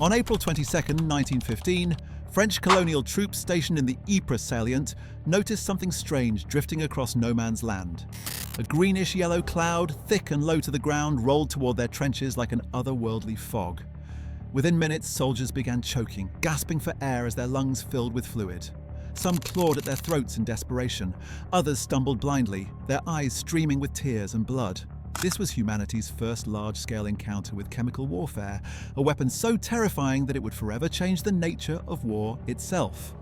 On April 22, 1915, French colonial troops stationed in the Ypres salient noticed something strange drifting across no man's land. A greenish-yellow cloud, thick and low to the ground, rolled toward their trenches like an otherworldly fog. Within minutes, soldiers began choking, gasping for air as their lungs filled with fluid. Some clawed at their throats in desperation. Others stumbled blindly, their eyes streaming with tears and blood. This was humanity's first large-scale encounter with chemical warfare, a weapon so terrifying that it would forever change the nature of war itself.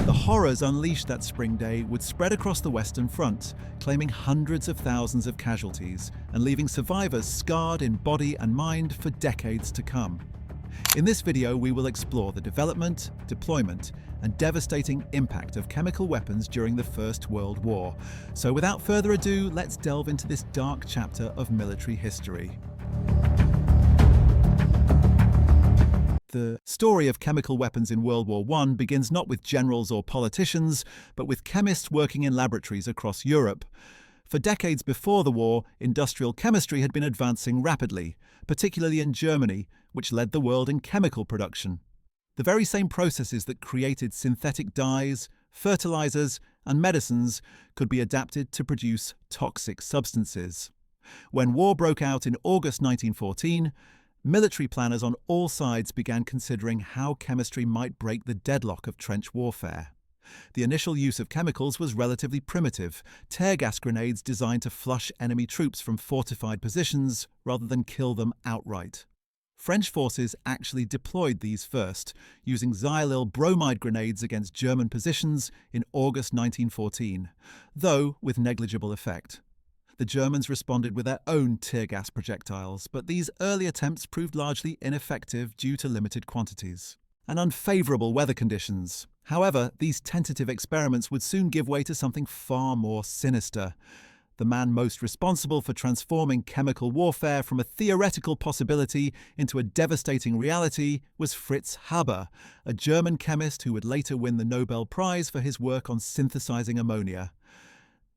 The horrors unleashed that spring day would spread across the Western Front, claiming hundreds of thousands of casualties and leaving survivors scarred in body and mind for decades to come. In this video, we will explore the development, deployment, and devastating impact of chemical weapons during the First World War. So without further ado, let's delve into this dark chapter of military history. The story of chemical weapons in World War I begins not with generals or politicians, but with chemists working in laboratories across Europe. For decades before the war, industrial chemistry had been advancing rapidly, particularly in Germany, which led the world in chemical production. The very same processes that created synthetic dyes, fertilizers, and medicines could be adapted to produce toxic substances. When war broke out in August 1914, military planners on all sides began considering how chemistry might break the deadlock of trench warfare. The initial use of chemicals was relatively primitive, tear gas grenades designed to flush enemy troops from fortified positions rather than kill them outright. French forces actually deployed these first, using xylyl bromide grenades against German positions in August 1914, though with negligible effect. The Germans responded with their own tear gas projectiles, but these early attempts proved largely ineffective due to limited quantities and unfavorable weather conditions. However, these tentative experiments would soon give way to something far more sinister. The man most responsible for transforming chemical warfare from a theoretical possibility into a devastating reality was Fritz Haber, a German chemist who would later win the Nobel Prize for his work on synthesizing ammonia.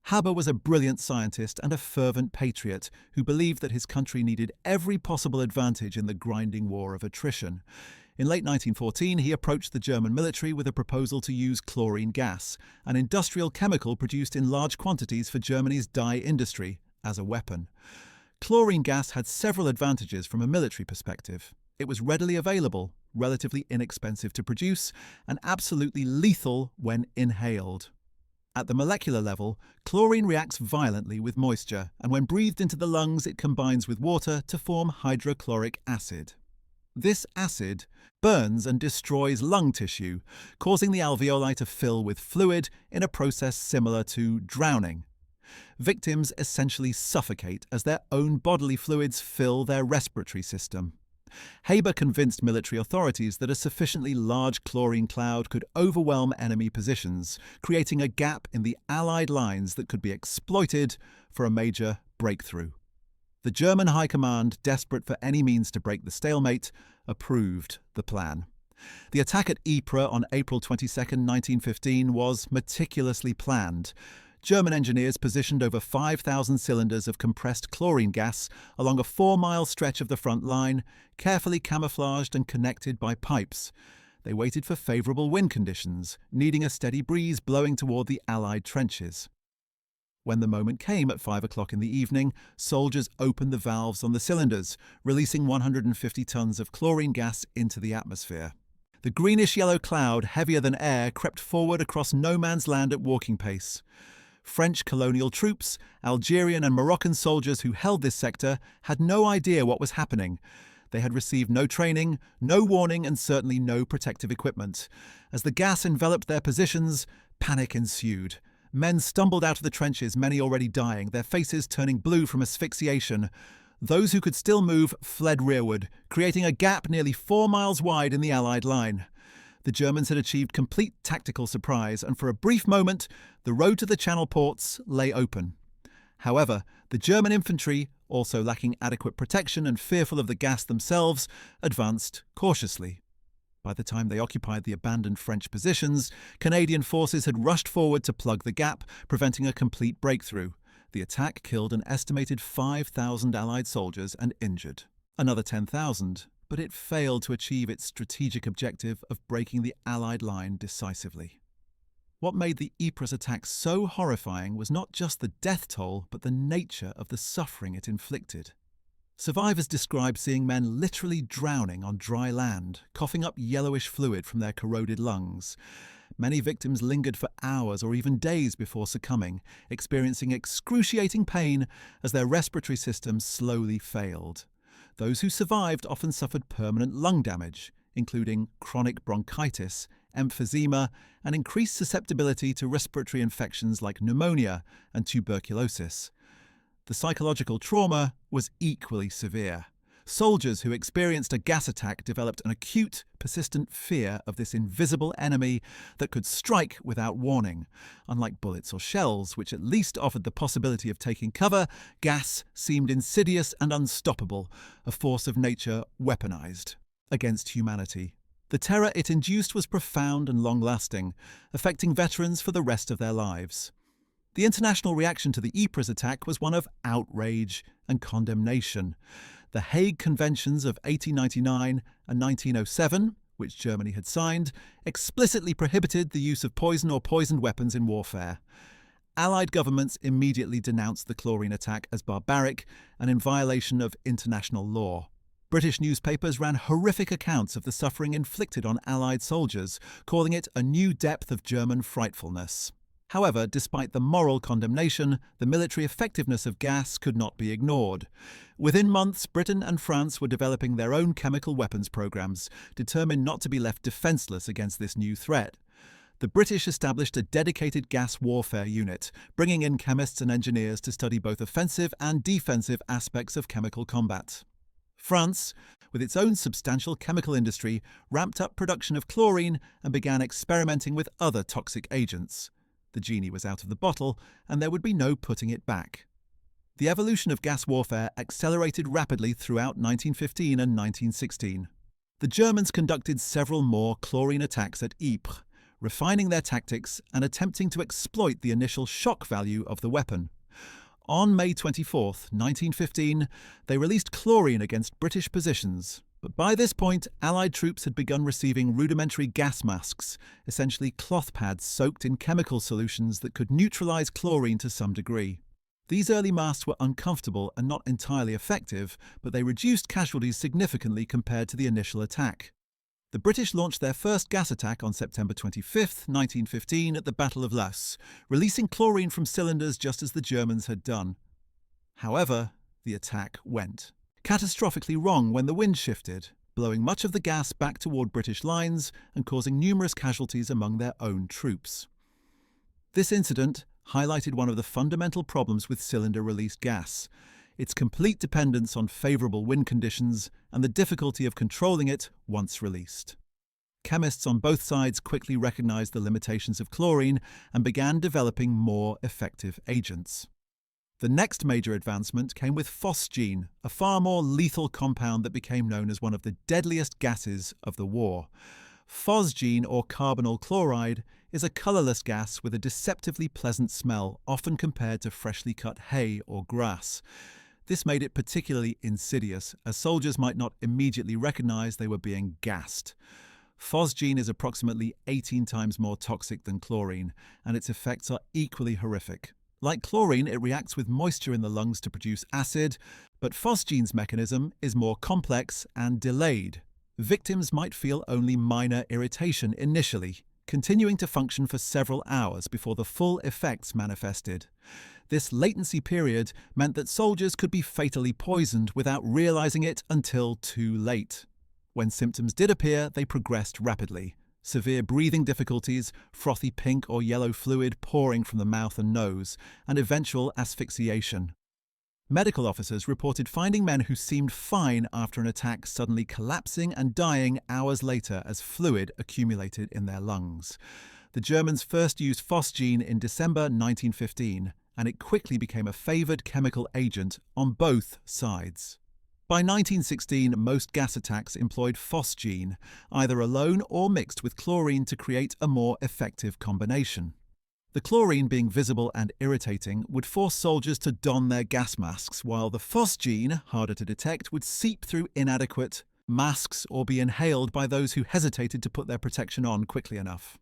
Haber was a brilliant scientist and a fervent patriot who believed that his country needed every possible advantage in the grinding war of attrition. In late 1914, he approached the German military with a proposal to use chlorine gas, an industrial chemical produced in large quantities for Germany's dye industry, as a weapon. Chlorine gas had several advantages from a military perspective. It was readily available, relatively inexpensive to produce, and absolutely lethal when inhaled. At the molecular level, chlorine reacts violently with moisture, and when breathed into the lungs, it combines with water to form hydrochloric acid. This acid burns and destroys lung tissue, causing the alveoli to fill with fluid in a process similar to drowning. Victims essentially suffocate as their own bodily fluids fill their respiratory system. Haber convinced military authorities that a sufficiently large chlorine cloud could overwhelm enemy positions, creating a gap in the Allied lines that could be exploited for a major breakthrough. The German High Command, desperate for any means to break the stalemate, approved the plan. The attack at Ypres on April 22, 1915 was meticulously planned. German engineers positioned over 5,000 cylinders of compressed chlorine gas along a 4-mile stretch of the front line, carefully camouflaged and connected by pipes. They waited for favorable wind conditions, needing a steady breeze blowing toward the Allied trenches. When the moment came at 5 o'clock in the evening, soldiers opened the valves on the cylinders, releasing 150 tons of chlorine gas into the atmosphere. The greenish-yellow cloud, heavier than air, crept forward across no man's land at walking pace. French colonial troops, Algerian and Moroccan soldiers who held this sector had no idea what was happening. They had received no training, no warning, and certainly no protective equipment. As the gas enveloped their positions, panic ensued. Men stumbled out of the trenches, many already dying, their faces turning blue from asphyxiation. Those who could still move fled rearward, creating a gap nearly 4 miles wide in the Allied line. The Germans had achieved complete tactical surprise, and for a brief moment, the road to the Channel ports lay open. However, the German infantry, also lacking adequate protection and fearful of the gas themselves, advanced cautiously. By the time they occupied the abandoned French positions, Canadian forces had rushed forward to plug the gap, preventing a complete breakthrough. The attack killed an estimated 5,000 Allied soldiers and injured another 10,000, but it failed to achieve its strategic objective of breaking the Allied line decisively. What made the Ypres attack so horrifying was not just the death toll, but the nature of the suffering it inflicted. Survivors described seeing men literally drowning on dry land, coughing up yellowish fluid from their corroded lungs. Many victims lingered for hours or even days before succumbing, experiencing excruciating pain as their respiratory systems slowly failed. Those who survived often suffered permanent lung damage, including chronic bronchitis, emphysema, and increased susceptibility to respiratory infections like pneumonia and tuberculosis. The psychological trauma was equally severe. Soldiers who experienced a gas attack developed an acute, persistent fear of this invisible enemy that could strike without warning. Unlike bullets or shells, which at least offered the possibility of taking cover, gas seemed insidious and unstoppable, a force of nature weaponized against humanity. The terror it induced was profound and long-lasting, affecting veterans for the rest of their lives. The international reaction to the Ypres attack was one of outrage and condemnation. The Hague Conventions of 1899 and 1907, which Germany had signed, explicitly prohibited the use of poison or poisoned weapons in warfare. Allied governments immediately denounced the chlorine attack as barbaric and in violation of international law. British newspapers ran horrific accounts of the suffering inflicted on Allied soldiers, calling it a new depth of German frightfulness. However, despite the moral condemnation, the military effectiveness of gas could not be ignored. Within months, Britain and France were developing their own chemical weapons programs, determined not to be left defenseless against this new threat. The British established a dedicated gas warfare unit, bringing in chemists and engineers to study both offensive and defensive aspects of chemical combat. France, with its own substantial chemical industry, ramped up production of chlorine and began experimenting with other toxic agents. The genie was out of the bottle, and there would be no putting it back. The evolution of gas warfare accelerated rapidly throughout 1915 and 1916. The Germans conducted several more chlorine attacks at Ypres, refining their tactics and attempting to exploit the initial shock value of the weapon. On May 24, 1915, they released chlorine against British positions. But by this point, Allied troops had begun receiving rudimentary gas masks, essentially cloth pads soaked in chemical solutions that could neutralize chlorine to some degree. These early masks were uncomfortable and not entirely effective, but they reduced casualties significantly compared to the initial attack. The British launched their first gas attack on September 25, 1915 at the Battle of Loos, releasing chlorine from cylinders just as the Germans had done. However, the attack went catastrophically wrong when the wind shifted, blowing much of the gas back toward British lines and causing numerous casualties among their own troops. This incident highlighted one of the fundamental problems with cylinder-released gas: its complete dependence on favourable wind conditions and the difficulty of controlling it once released. Chemists on both sides quickly recognized the limitations of chlorine and began developing more effective agents. The next major advancement came with phosgene, a far more lethal compound that became known as one of the deadliest gases of the war. Phosgene, or carbonyl chloride, is a colourless gas with a deceptively pleasant smell, often compared to freshly cut hay or grass. This made it particularly insidious, as soldiers might not immediately recognise they were being gassed. Phosgene is approximately 18 times more toxic than chlorine, and its effects are equally horrific. Like chlorine, it reacts with moisture in the lungs to produce acid, but phosgene's mechanism is more complex and delayed. Victims might feel only minor irritation initially, continuing to function for several hours before the full effects manifested. This latency period meant that soldiers could be fatally poisoned without realizing it until too late. When symptoms did appear, they progressed rapidly. Severe breathing difficulties, frothy pink or yellow fluid pouring from the mouth and nose, and eventual asphyxiation. Medical officers reported finding men who seemed fine after an attack suddenly collapsing and dying hours later as fluid accumulated in their lungs. The Germans first used phosgene in December 1915, and it quickly became a favoured chemical agent on both sides. By 1916, most gas attacks employed phosgene, either alone or mixed with chlorine to create a more effective combination. The chlorine, being visible and irritating, would force soldiers to don their gas masks, while the phosgene, harder to detect, would seep through inadequate masks, or be inhaled by those who hesitated to put their protection on quickly enough.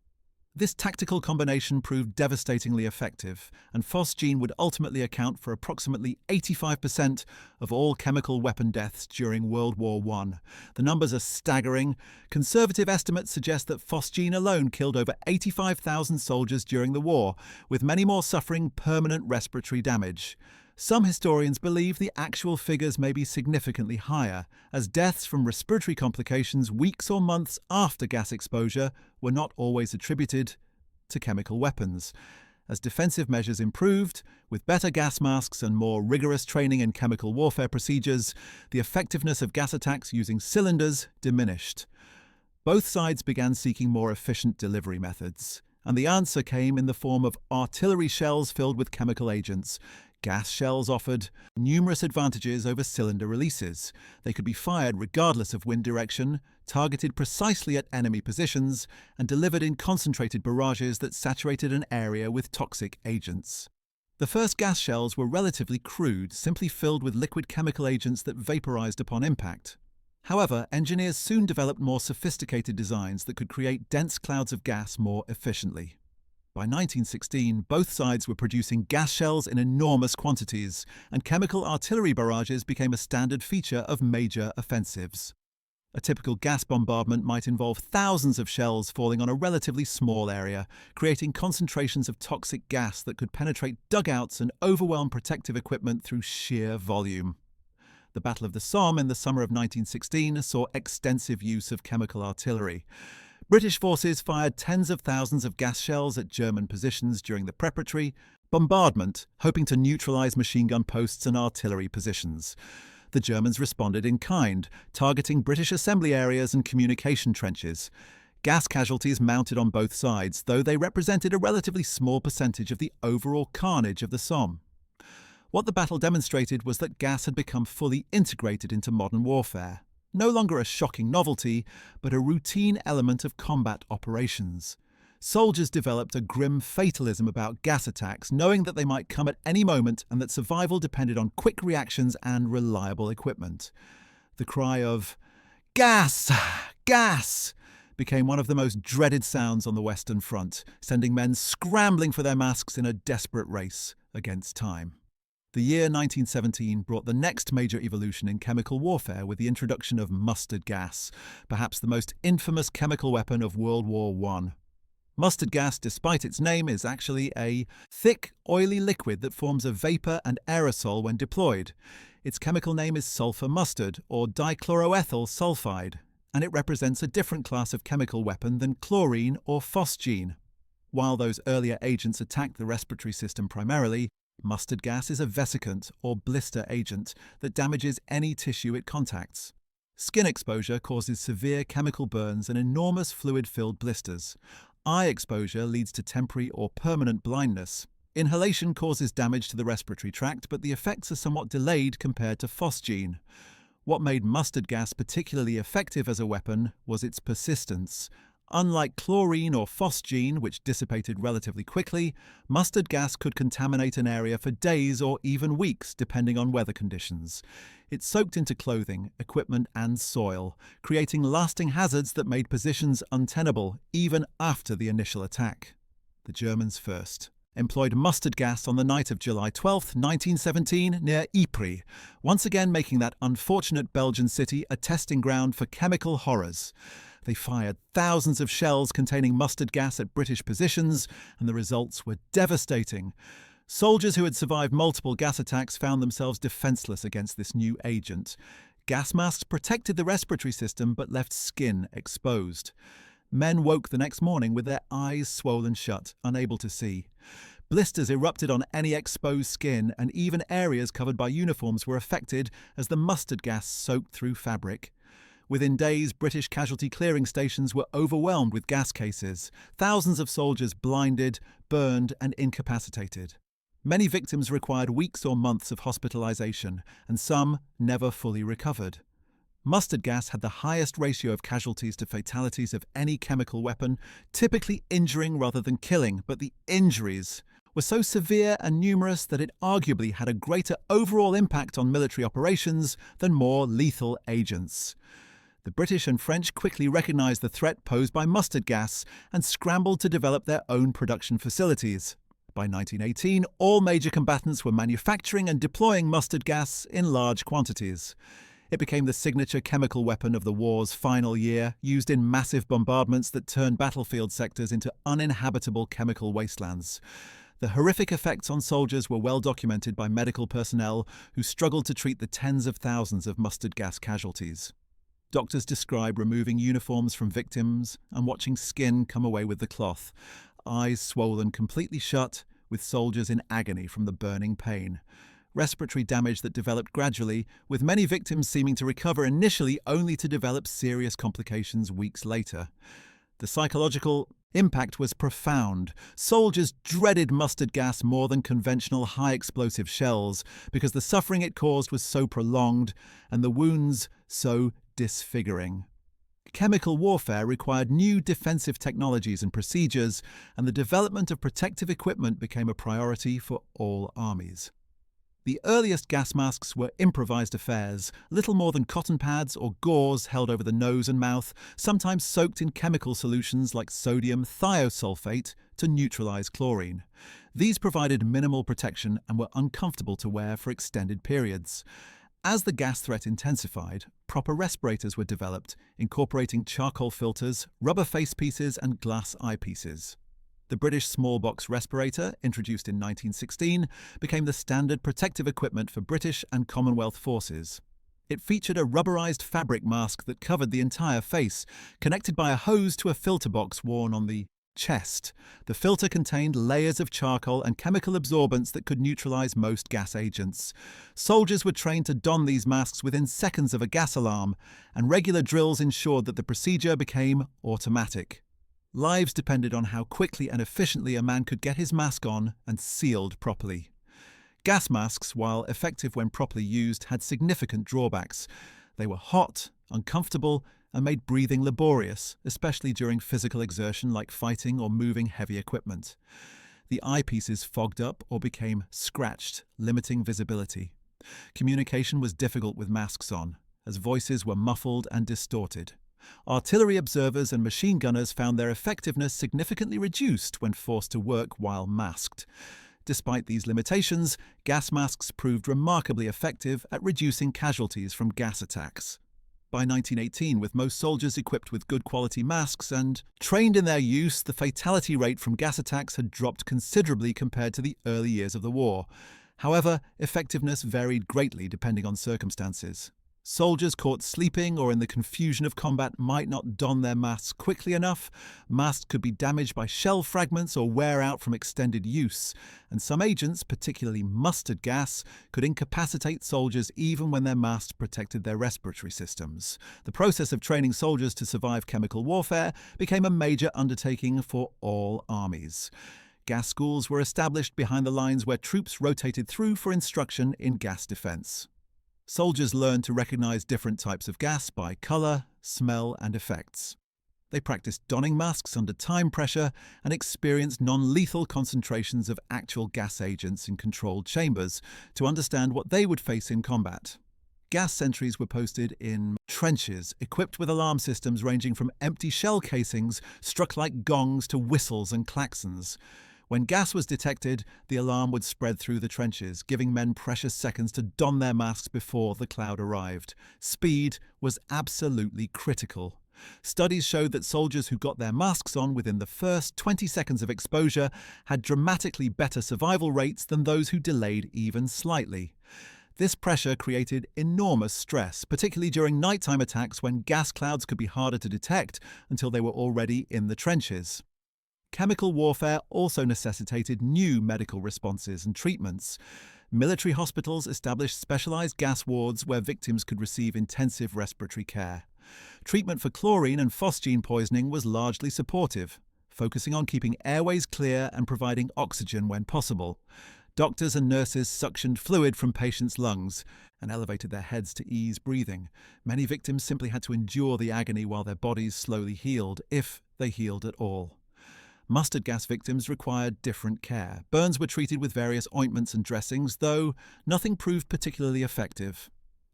This tactical combination proved devastatingly effective, and phosgene would ultimately account for approximately 85% of all chemical weapon deaths during World War I. The numbers are staggering. Conservative estimates suggest that phosgene alone killed over 85,000 soldiers during the war, with many more suffering permanent respiratory damage. Some historians believe the actual figures may be significantly higher, as deaths from respiratory complications weeks or months after gas exposure were not always attributed to chemical weapons. As defensive measures improved, with better gas masks and more rigorous training in chemical warfare procedures, the effectiveness of gas attacks using cylinders diminished. Both sides began seeking more efficient delivery methods, and the answer came in the form of artillery shells filled with chemical agents. Gas shells offered numerous advantages over cylinder releases. They could be fired regardless of wind direction, targeted precisely at enemy positions, and delivered in concentrated barrages that saturated an area with toxic agents. The first gas shells were relatively crude, simply filled with liquid chemical agents that vaporized upon impact. However, engineers soon developed more sophisticated designs that could create dense clouds of gas more efficiently. By 1916, both sides were producing gas shells in enormous quantities, and chemical artillery barrages became a standard feature of major offensives. A typical gas bombardment might involve thousands of shells falling on a relatively small area, creating concentrations of toxic gas that could penetrate dugouts and overwhelm protective equipment through sheer volume. The Battle of the Somme in the summer of 1916 saw extensive use of chemical artillery. British forces fired tens of thousands of gas shells at German positions during the preparatory bombardment, hoping to neutralize machine gun posts and artillery positions. The Germans responded in kind, targeting British assembly areas and communication trenches. Gas casualties mounted on both sides, though they represented a relatively small percentage of the overall carnage of the Somme. What the battle demonstrated was that gas had become fully integrated into modern warfare. No longer a shocking novelty, but a routine element of combat operations. Soldiers developed a grim fatalism about gas attacks, knowing that they might come at any moment and that survival depended on quick reactions and reliable equipment. The cry of "Gas! Gas!" became one of the most dreaded sounds on the Western Front, sending men scrambling for their masks in a desperate race against time. The year 1917 brought the next major evolution in chemical warfare with the introduction of mustard gas, perhaps the most infamous chemical weapon of World War I. Mustard gas, despite its name, is actually a thick, oily liquid that forms a vapor and aerosol when deployed. Its chemical name is sulfur mustard, or dichloroethyl sulfide, and it represents a different class of chemical weapon than chlorine or phosgene. While those earlier agents attacked the respiratory system primarily, mustard gas is a vesicant or blister agent that damages any tissue it contacts. Skin exposure causes severe chemical burns and enormous fluid-filled blisters. Eye exposure leads to temporary or permanent blindness. Inhalation causes damage to the respiratory tract, but the effects are somewhat delayed compared to phosgene. What made mustard gas particularly effective as a weapon was its persistence. Unlike chlorine or phosgene, which dissipated relatively quickly, mustard gas could contaminate an area for days or even weeks, depending on weather conditions. It soaked into clothing, equipment, and soil, creating lasting hazards that made positions untenable even after the initial attack. The Germans first employed mustard gas on the night of July 12, 1917, near Ypres, once again making that unfortunate Belgian city a testing ground for chemical horrors. They fired thousands of shells containing mustard gas at British positions, and the results were devastating. Soldiers who had survived multiple gas attacks found themselves defenseless against this new agent. Gas masks protected the respiratory system but left skin exposed. Men woke the next morning with their eyes swollen shut, unable to see. Blisters erupted on any exposed skin, and even areas covered by uniforms were affected as the mustard gas soaked through fabric. Within days, British casualty clearing stations were overwhelmed with gas cases. Thousands of soldiers blinded, burned, and incapacitated. Many victims required weeks or months of hospitalization, and some never fully recovered. Mustard gas had the highest ratio of casualties to fatalities of any chemical weapon, typically injuring rather than killing, but the injuries were so severe and numerous that it arguably had a greater overall impact on military operations than more lethal agents. The British and French quickly recognized the threat posed by mustard gas and scrambled to develop their own production facilities. By 1918, all major combatants were manufacturing and deploying mustard gas in large quantities. It became the signature chemical weapon of the war's final year, used in massive bombardments that turned battlefield sectors into uninhabitable chemical wastelands. The horrific effects on soldiers were well documented by medical personnel who struggled to treat the tens of thousands of mustard gas casualties. Doctors describe removing uniforms from victims and watching skin come away with the cloth, eyes swollen completely shut, with soldiers in agony from the burning pain. Respiratory damage that developed gradually, with many victims seeming to recover initially only to develop serious complications weeks later. The psychological impact was profound. Soldiers dreaded mustard gas more than conventional high-explosive shells because the suffering it caused was so prolonged and the wounds so disfiguring. Chemical warfare required new defensive technologies and procedures, and the development of protective equipment became a priority for all armies. The earliest gas masks were improvised affairs, little more than cotton pads or gauze held over the nose and mouth, sometimes soaked in chemical solutions like sodium thiosulfate to neutralize chlorine. These provided minimal protection and were uncomfortable to wear for extended periods. As the gas threat intensified, proper respirators were developed, incorporating charcoal filters, rubber facepieces, and glass eyepieces. The British small-box respirator, introduced in 1916, became the standard protective equipment for British and Commonwealth forces. It featured a rubberized fabric mask that covered the entire face, connected by a hose to a filter box worn on the chest. The filter contained layers of charcoal and chemical absorbents that could neutralize most gas agents. Soldiers were trained to don these masks within seconds of a gas alarm, and regular drills ensured that the procedure became automatic. Lives depended on how quickly and efficiently a man could get his mask on and sealed properly. Gas masks, while effective when properly used, had significant drawbacks. They were hot, uncomfortable, and made breathing laborious, especially during physical exertion like fighting or moving heavy equipment. The eyepieces fogged up or became scratched, limiting visibility. Communication was difficult with masks on, as voices were muffled and distorted. Artillery observers and machine gunners found their effectiveness significantly reduced when forced to work while masked. Despite these limitations, gas masks proved remarkably effective at reducing casualties from gas attacks. By 1918, with most soldiers equipped with good quality masks and trained in their use, the fatality rate from gas attacks had dropped considerably compared to the early years of the war. However, effectiveness varied greatly depending on circumstances. Soldiers caught sleeping or in the confusion of combat might not don their masks quickly enough. Masks could be damaged by shell fragments or wear out from extended use, and some agents, particularly mustard gas, could incapacitate soldiers even when their masks protected their respiratory systems. The process of training soldiers to survive chemical warfare became a major undertaking for all armies. Gas schools were established behind the lines where troops rotated through for instruction in gas defense. Soldiers learned to recognize different types of gas by color, smell, and effects. They practiced donning masks under time pressure and experienced non-lethal concentrations of actual gas agents in controlled chambers to understand what they would face in combat. Gas sentries were posted in trenches, equipped with alarm systems ranging from empty shell casings struck like gongs to whistles and klaxons. When gas was detected, the alarm would spread through the trenches, giving men precious seconds to don their masks before the cloud arrived. Speed was absolutely critical. Studies showed that soldiers who got their masks on within the first 20 seconds of exposure had dramatically better survival rates than those who delayed even slightly. This pressure created enormous stress, particularly during nighttime attacks when gas clouds could be harder to detect until they were already in the trenches. Chemical warfare also necessitated new medical responses and treatments. Military hospitals established specialized gas wards where victims could receive intensive respiratory care. Treatment for chlorine and phosgene poisoning was largely supportive, focusing on keeping airways clear and providing oxygen when possible. Doctors and nurses suctioned fluid from patients' lungs and elevated their heads to ease breathing. Many victims simply had to endure the agony while their bodies slowly healed, if they healed at all. Mustard gas victims required different care. Burns were treated with various ointments and dressings, though nothing proved particularly effective.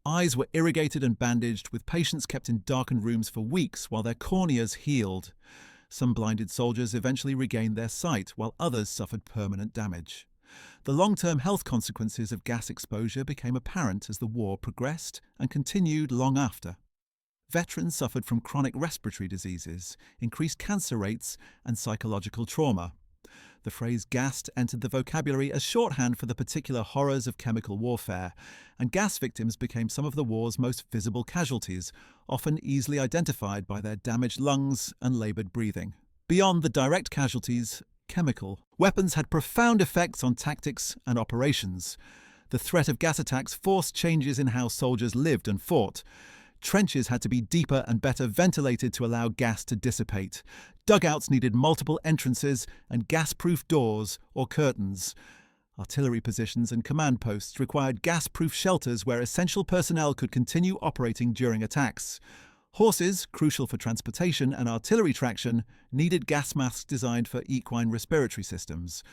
Eyes were irrigated and bandaged, with patients kept in darkened rooms for weeks while their corneas healed. Some blinded soldiers eventually regained their sight, while others suffered permanent damage. The long-term health consequences of gas exposure became apparent as the war progressed and continued long after. Veterans suffered from chronic respiratory diseases, increased cancer rates, and psychological trauma. The phrase gassed entered the vocabulary as shorthand for the particular horrors of chemical warfare, and gas victims became some of the war's most visible casualties, often easily identified by their damaged lungs and laboured breathing. Beyond the direct casualties, chemical weapons had profound effects on tactics and operations. The threat of gas attacks forced changes in how soldiers lived and fought. Trenches had to be deeper and better ventilated to allow gas to dissipate. Dugouts needed multiple entrances and gas-proof doors or curtains. Artillery positions and command posts required gas-proof shelters where essential personnel could continue operating during attacks. Horses, crucial for transportation and artillery traction, needed gas masks designed for equine respiratory systems.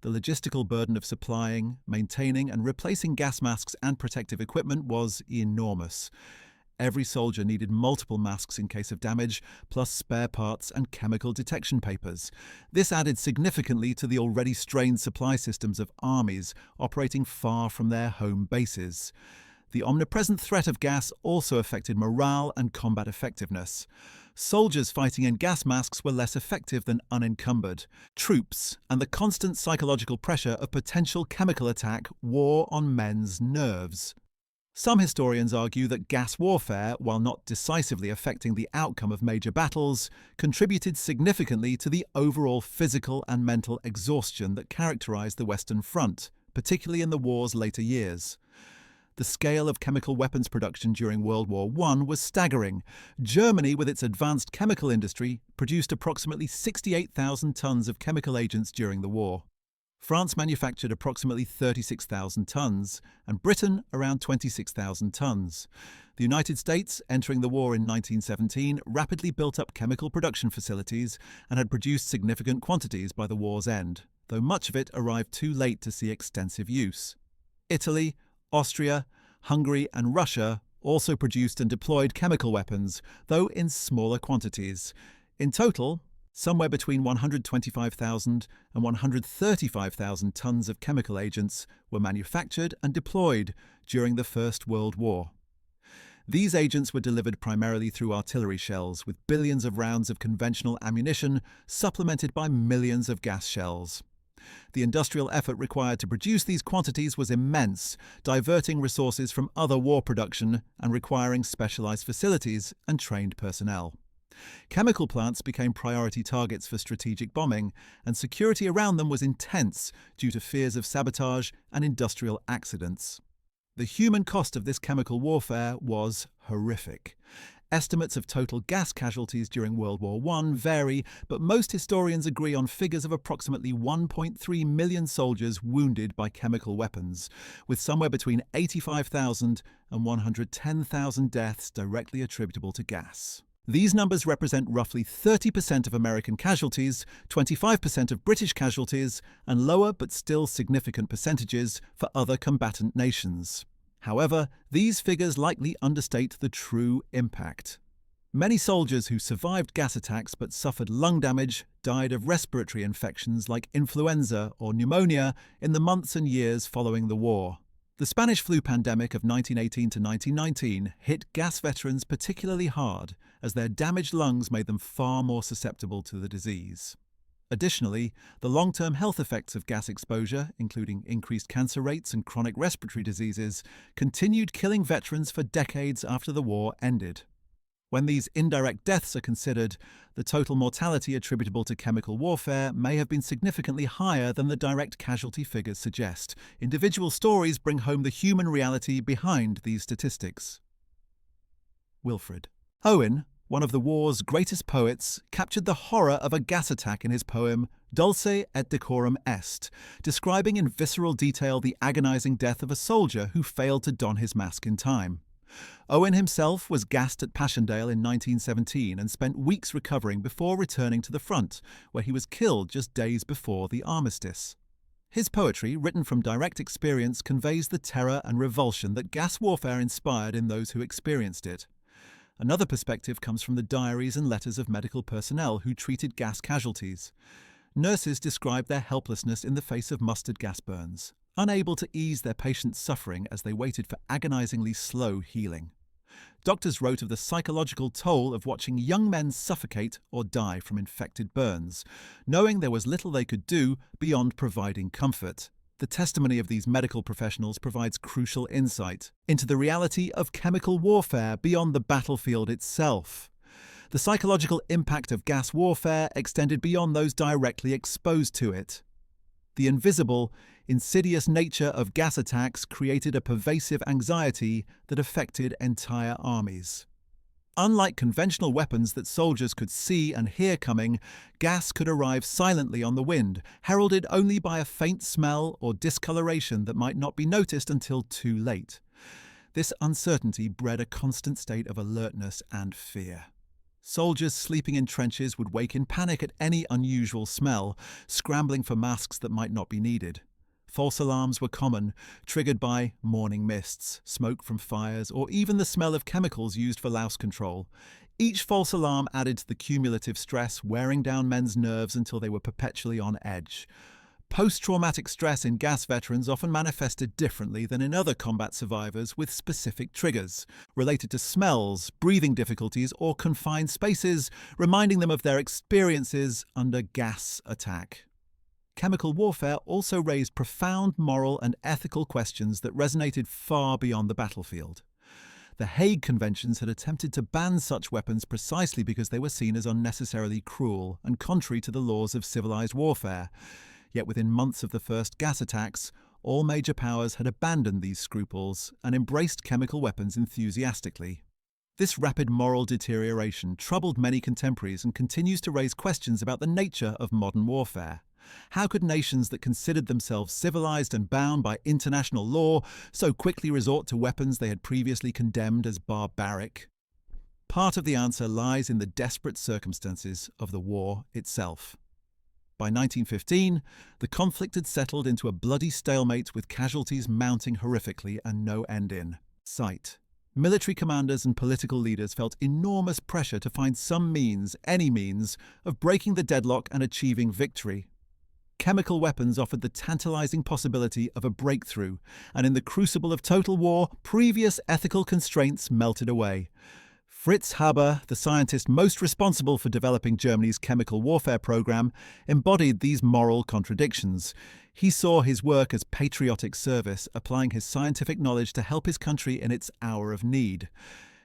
The logistical burden of supplying, maintaining, and replacing gas masks and protective equipment was enormous. Every soldier needed multiple masks in case of damage, plus spare parts and chemical detection papers. This added significantly to the already strained supply systems of armies operating far from their home bases. The omnipresent threat of gas also affected morale and combat effectiveness. Soldiers fighting in gas masks were less effective than unencumbered. Troops and the constant psychological pressure of potential chemical attack wore on men's nerves. Some historians argue that gas warfare, while not decisively affecting the outcome of major battles, contributed significantly to the overall physical and mental exhaustion that characterized the Western Front, particularly in the war's later years. The scale of chemical weapons production during World War I was staggering. Germany, with its advanced chemical industry, produced approximately 68,000 tons of chemical agents during the war. France manufactured approximately 36,000 tons, and Britain around 26,000 tons. The United States, entering the war in 1917, rapidly built up chemical production facilities and had produced significant quantities by the war's end, though much of it arrived too late to see extensive use. Italy, Austria, Hungary, and Russia also produced and deployed chemical weapons, though in smaller quantities. In total, somewhere between 125,000 and 135,000 tons of chemical agents were manufactured and deployed during the First World War. These agents were delivered primarily through artillery shells, with billions of rounds of conventional ammunition supplemented by millions of gas shells. The industrial effort required to produce these quantities was immense, diverting resources from other war production and requiring specialized facilities and trained personnel. Chemical plants became priority targets for strategic bombing, and security around them was intense due to fears of sabotage and industrial accidents. The human cost of this chemical warfare was horrific. Estimates of total gas casualties during World War I vary, but most historians agree on figures of approximately 1.3 million soldiers wounded by chemical weapons, with somewhere between 85,000 and 110,000 deaths directly attributable to gas. These numbers represent roughly 30% of American casualties, 25% of British casualties, and lower but still significant percentages for other combatant nations. However, these figures likely understate the true impact. Many soldiers who survived gas attacks but suffered lung damage died of respiratory infections like influenza or pneumonia in the months and years following the war. The Spanish flu pandemic of 1918 to 1919 hit gas veterans particularly hard, as their damaged lungs made them far more susceptible to the disease. Additionally, the long-term health effects of gas exposure, including increased cancer rates and chronic respiratory diseases, continued killing veterans for decades after the war ended. When these indirect deaths are considered, the total mortality attributable to chemical warfare may have been significantly higher than the direct casualty figures suggest. Individual stories bring home the human reality behind these statistics. Wilfred Owen, one of the war's greatest poets, captured the horror of a gas attack in his poem Dulce et decorum est, describing in visceral detail the agonizing death of a soldier who failed to don his mask in time. Owen himself was gassed at Passchendaele in 1917 and spent weeks recovering before returning to the front, where he was killed just days before the armistice. His poetry, written from direct experience, conveys the terror and revulsion that gas warfare inspired in those who experienced it. Another perspective comes from the diaries and letters of medical personnel who treated gas casualties. Nurses described their helplessness in the face of mustard gas burns, unable to ease their patients' suffering as they waited for agonizingly slow healing. Doctors wrote of the psychological toll of watching young men suffocate or die from infected burns, knowing there was little they could do beyond providing comfort. The testimony of these medical professionals provides crucial insight into the reality of chemical warfare beyond the battlefield itself. The psychological impact of gas warfare extended beyond those directly exposed to it. The invisible, insidious nature of gas attacks created a pervasive anxiety that affected entire armies. Unlike conventional weapons that soldiers could see and hear coming, gas could arrive silently on the wind, heralded only by a faint smell or discoloration that might not be noticed until too late. This uncertainty bred a constant state of alertness and fear. Soldiers sleeping in trenches would wake in panic at any unusual smell, scrambling for masks that might not be needed. False alarms were common, triggered by morning mists, smoke from fires, or even the smell of chemicals used for louse control. Each false alarm added to the cumulative stress, wearing down men's nerves until they were perpetually on edge. Post-traumatic stress in gas veterans often manifested differently than in other combat survivors, with specific triggers related to smells, breathing difficulties, or confined spaces, reminding them of their experiences under gas attack. Chemical warfare also raised profound moral and ethical questions that resonated far beyond the battlefield. The Hague Conventions had attempted to ban such weapons precisely because they were seen as unnecessarily cruel and contrary to the laws of civilized warfare. Yet within months of the first gas attacks, all major powers had abandoned these scruples and embraced chemical weapons enthusiastically. This rapid moral deterioration troubled many contemporaries and continues to raise questions about the nature of modern warfare. How could nations that considered themselves civilized and bound by international law so quickly resort to weapons they had previously condemned as barbaric? Part of the answer lies in the desperate circumstances of the war itself. By 1915, the conflict had settled into a bloody stalemate with casualties mounting horrifically and no end in sight. Military commanders and political leaders felt enormous pressure to find some means, any means, of breaking the deadlock and achieving victory. Chemical weapons offered the tantalizing possibility of a breakthrough, and in the crucible of total war, previous ethical constraints melted away. Fritz Haber, the scientist most responsible for developing Germany's chemical warfare program, embodied these moral contradictions. He saw his work as patriotic service, applying his scientific knowledge to help his country in its hour of need.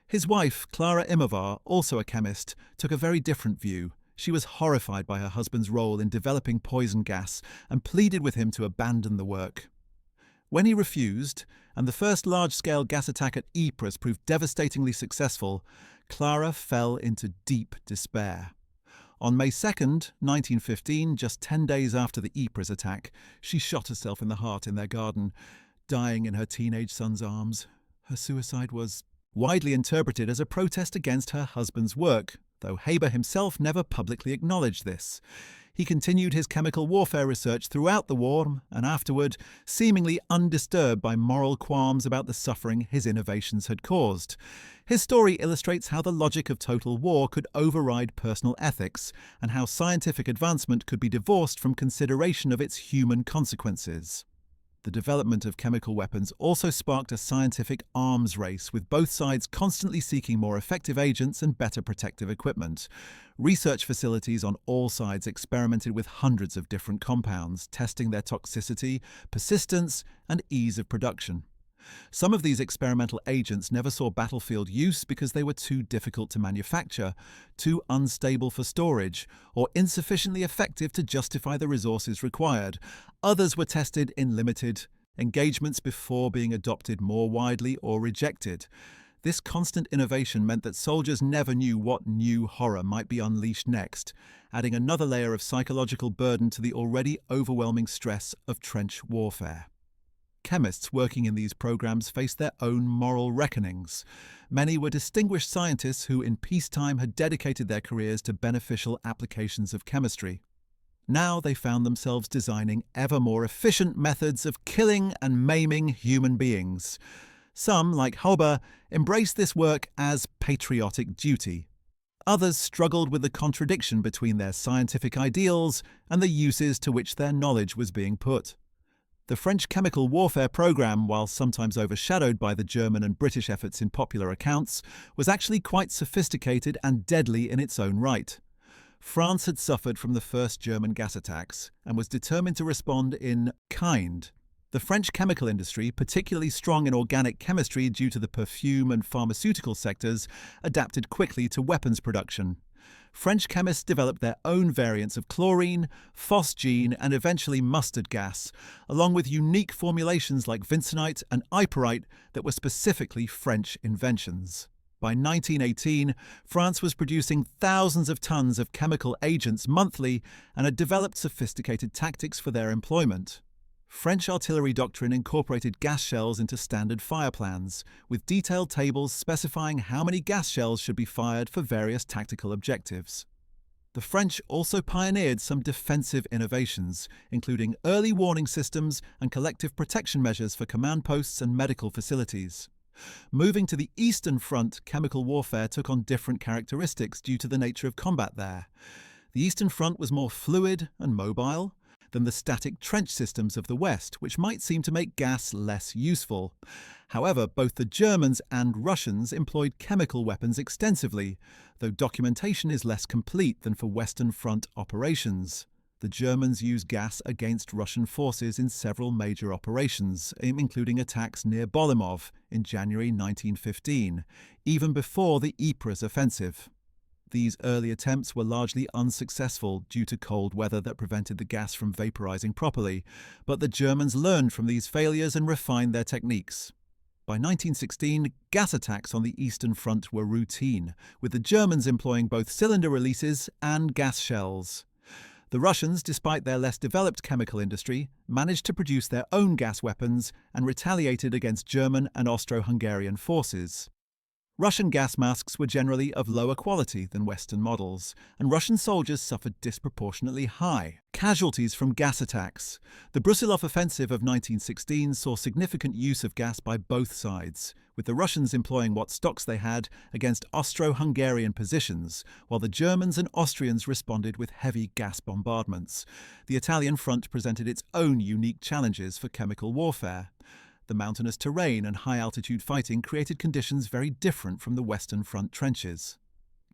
His wife, Clara Immerwahr, also a chemist, took a very different view. She was horrified by her husband's role in developing poison gas and pleaded with him to abandon the work. When he refused, and the first large-scale gas attack at Ypres proved devastatingly successful, Clara fell into deep despair. On May 2, 1915, just 10 days after the Ypres attack, she shot herself in the heart in their garden, dying in her teenage son's arms. Her suicide was widely interpreted as a protest against her husband's work, though Haber himself never publicly acknowledged this. He continued his chemical warfare research throughout the war and afterward, seemingly undisturbed by moral qualms about the suffering his innovations had caused. His story illustrates how the logic of total war could override personal ethics, and how scientific advancement could be divorced from consideration of its human consequences. The development of chemical weapons also sparked a scientific arms race, with both sides constantly seeking more effective agents and better protective equipment. Research facilities on all sides experimented with hundreds of different compounds, testing their toxicity, persistence, and ease of production. Some of these experimental agents never saw battlefield use because they were too difficult to manufacture, too unstable for storage, or insufficiently effective to justify the resources required. Others were tested in limited engagements before being adopted more widely or rejected. This constant innovation meant that soldiers never knew what new horror might be unleashed next, adding another layer of psychological burden to the already overwhelming stress of trench warfare. Chemists working in these programs faced their own moral reckonings. Many were distinguished scientists who in peacetime had dedicated their careers to beneficial applications of chemistry. Now they found themselves designing ever more efficient methods of killing and maiming human beings. Some, like Hober, embraced this work as patriotic duty. Others struggled with the contradiction between their scientific ideals and the uses to which their knowledge was being put. The French chemical warfare program, while sometimes overshadowed by the German and British efforts in popular accounts, was actually quite sophisticated and deadly in its own right. France had suffered from the first German gas attacks and was determined to respond in kind. The French chemical industry, particularly strong in organic chemistry due to the perfume and pharmaceutical sectors, adapted quickly to weapons production. French chemists developed their own variants of chlorine, phosgene, and eventually mustard gas, along with unique formulations like vincentite and yperite that were specifically French inventions. By 1918, France was producing thousands of tons of chemical agents monthly and had developed sophisticated tactics for their employment. French artillery doctrine incorporated gas shells into standard fire plans, with detailed tables specifying how many gas shells should be fired for various tactical objectives. The French also pioneered some defensive innovations, including early warning systems and collective protection measures for command posts and medical facilities. Moving to the Eastern Front, chemical warfare took on different characteristics due to the nature of combat there. The Eastern Front was more fluid and mobile than the static trench systems of the West, which might seem to make gas less useful. However, both the Germans and Russians employed chemical weapons extensively, though documentation is less complete than for Western Front operations. The Germans used gas against Russian forces in several major operations, including attacks near Bolimov in January 1915, even before the Ypres offensive. These early attempts were largely unsuccessful due to cold weather that prevented the gas from vaporizing properly, but the Germans learned from these failures and refined their techniques. By 1916, gas attacks on the Eastern Front were routine, with the Germans employing both cylinder releases and gas shells. The Russians, despite their less developed chemical industry, managed to produce their own gas weapons and retaliated against German and Austro-Hungarian forces. Russian gas masks were generally of lower quality than Western models, and Russian soldiers suffered disproportionately high casualties from gas attacks. The Brusilov offensive of 1916 saw significant use of gas by both sides, with the Russians employing what stocks they had against Austro-Hungarian positions, while the Germans and Austrians responded with heavy gas bombardments. The Italian front presented its own unique challenges for chemical warfare. The mountainous terrain and high-altitude fighting created conditions very different from the Western Front trenches.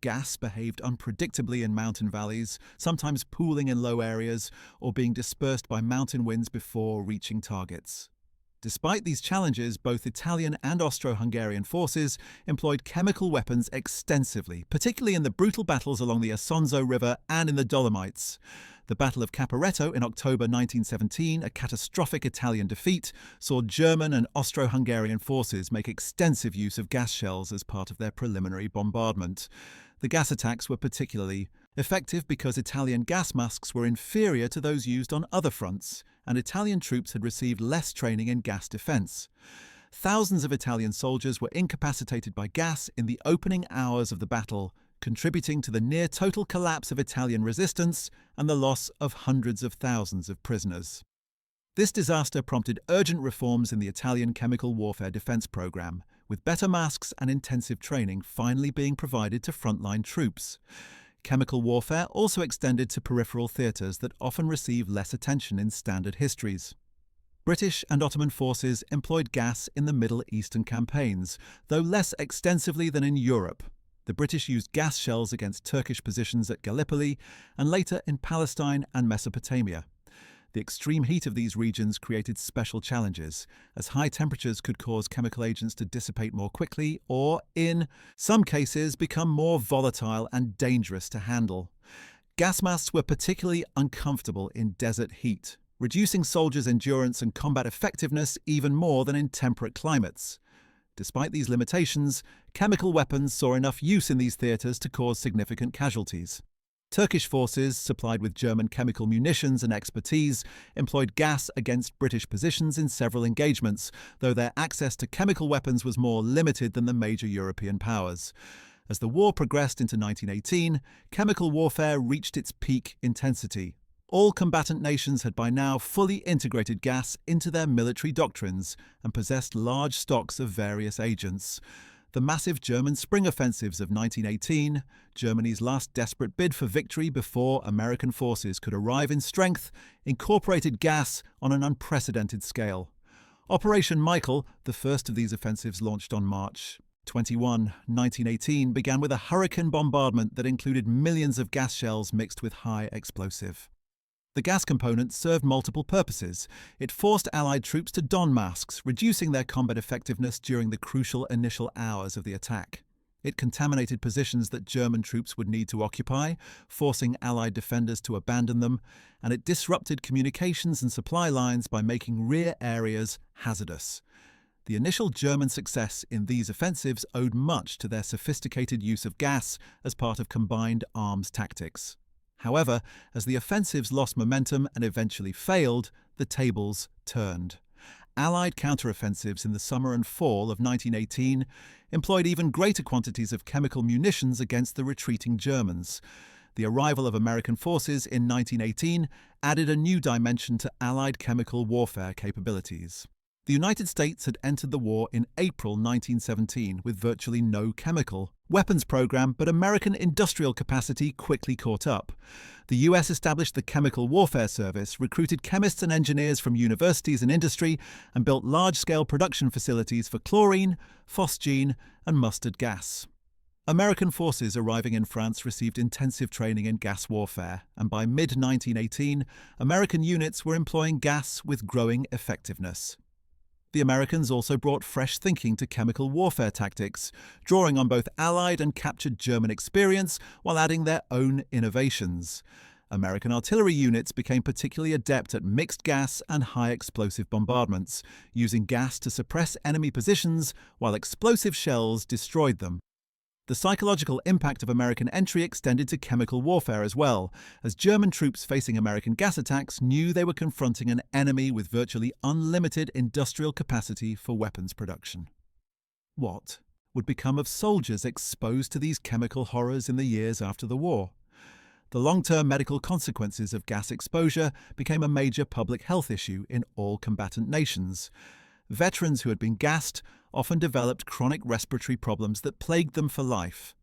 Gas behaved unpredictably in mountain valleys, sometimes pooling in low areas or being dispersed by mountain winds before reaching targets. Despite these challenges, both Italian and Austro-Hungarian forces employed chemical weapons extensively, particularly in the brutal battles along the Isonzo River and in the Dolomites. The Battle of Caporetto in October 1917, a catastrophic Italian defeat, saw German and Austro-Hungarian forces make extensive use of gas shells as part of their preliminary bombardment. The gas attacks were particularly effective because Italian gas masks were inferior to those used on other fronts, and Italian troops had received less training in gas defense. Thousands of Italian soldiers were incapacitated by gas in the opening hours of the battle, contributing to the near-total collapse of Italian resistance and the loss of hundreds of thousands of prisoners. This disaster prompted urgent reforms in the Italian chemical warfare defense program, with better masks and intensive training finally being provided to frontline troops. Chemical warfare also extended to peripheral theatres that often receive less attention in standard histories. British and Ottoman forces employed gas in the Middle Eastern campaigns, though less extensively than in Europe. The British used gas shells against Turkish positions at Gallipoli and later in Palestine and Mesopotamia. The extreme heat of these regions created special challenges, as high temperatures could cause chemical agents to dissipate more quickly or, in some cases, become more volatile and dangerous to handle. Gas masks were particularly uncomfortable in desert heat, reducing soldiers' endurance and combat effectiveness even more than in temperate climates. Despite these limitations, chemical weapons saw enough use in these theatres to cause significant casualties. Turkish forces, supplied with German chemical munitions and expertise, employed gas against British positions in several engagements, though their access to chemical weapons was more limited than the major European powers. As the war progressed into 1918, chemical warfare reached its peak intensity. All combatant nations had by now fully integrated gas into their military doctrines and possessed large stocks of various agents. The massive German spring offensives of 1918, Germany's last desperate bid for victory before American forces could arrive in strength, incorporated gas on an unprecedented scale. Operation Michael, the first of these offensives launched on March 21, 1918, began with a hurricane bombardment that included millions of gas shells mixed with high explosive. The gas component served multiple purposes. It forced Allied troops to don masks, reducing their combat effectiveness during the crucial initial hours of the attack. It contaminated positions that German troops would need to occupy, forcing Allied defenders to abandon them, and it disrupted communications and supply lines by making rear areas hazardous. The initial German success in these offensives owed much to their sophisticated use of gas as part of combined arms tactics. However, as the offensives lost momentum and eventually failed, the tables turned. Allied counteroffensives in the summer and fall of 1918 employed even greater quantities of chemical munitions against the retreating Germans. The arrival of American forces in 1918 added a new dimension to Allied chemical warfare capabilities. The United States had entered the war in April 1917 with virtually no chemical weapons program, but American industrial capacity quickly caught up. The US established the Chemical Warfare Service, recruited chemists and engineers from universities and industry, and built large-scale production facilities for chlorine, phosgene, and mustard gas. American forces arriving in France received intensive training in gas warfare, and by mid-1918, American units were employing gas with growing effectiveness. The Americans also brought fresh thinking to chemical warfare tactics, drawing on both Allied and captured German experience while adding their own innovations. American artillery units became particularly adept at mixed gas and high-explosive bombardments, using gas to suppress enemy positions while explosive shells destroyed them. The psychological impact of American entry extended to chemical warfare as well, as German troops facing American gas attacks knew they were confronting an enemy with virtually unlimited industrial capacity for weapons production. What would become of soldiers exposed to these chemical horrors in the years after the war? The long-term medical consequences of gas exposure became a major public health issue in all combatant nations. Veterans who had been gassed often developed chronic respiratory problems that plagued them for life.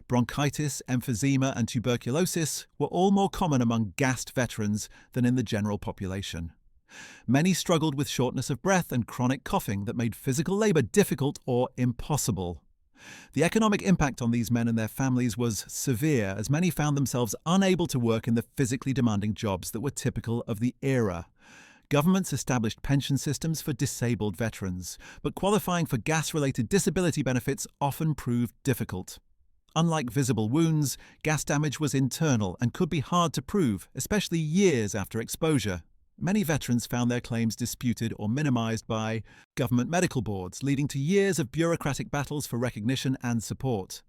Bronchitis, emphysema, and tuberculosis were all more common among gassed veterans than in the general population. Many struggled with shortness of breath and chronic coughing that made physical labor difficult or impossible. The economic impact on these men and their families was severe, as many found themselves unable to work in the physically demanding jobs that were typical of the era. Governments established pension systems for disabled veterans, but qualifying for gas-related disability benefits often proved difficult. Unlike visible wounds, gas damage was internal and could be hard to prove, especially years after exposure. Many veterans found their claims disputed or minimized by government medical boards, leading to years of bureaucratic battles for recognition and support.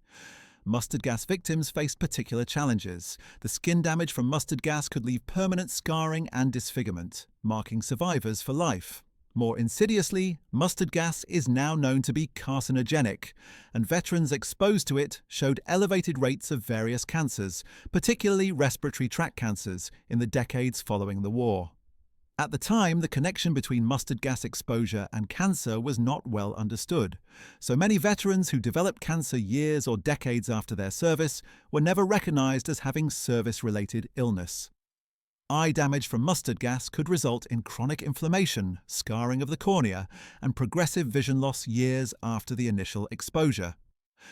Mustard gas victims faced particular challenges. The skin damage from mustard gas could leave permanent scarring and disfigurement, marking survivors for life. More insidiously, mustard gas is now known to be carcinogenic, and veterans exposed to it showed elevated rates of various cancers, particularly respiratory tract cancers, in the decades following the war. At the time, the connection between mustard gas exposure and cancer was not well understood, so many veterans who developed cancer years or decades after their service were never recognized as having service-related illness. Eye damage from mustard gas could result in chronic inflammation, scarring of the cornea, and progressive vision loss years after the initial exposure.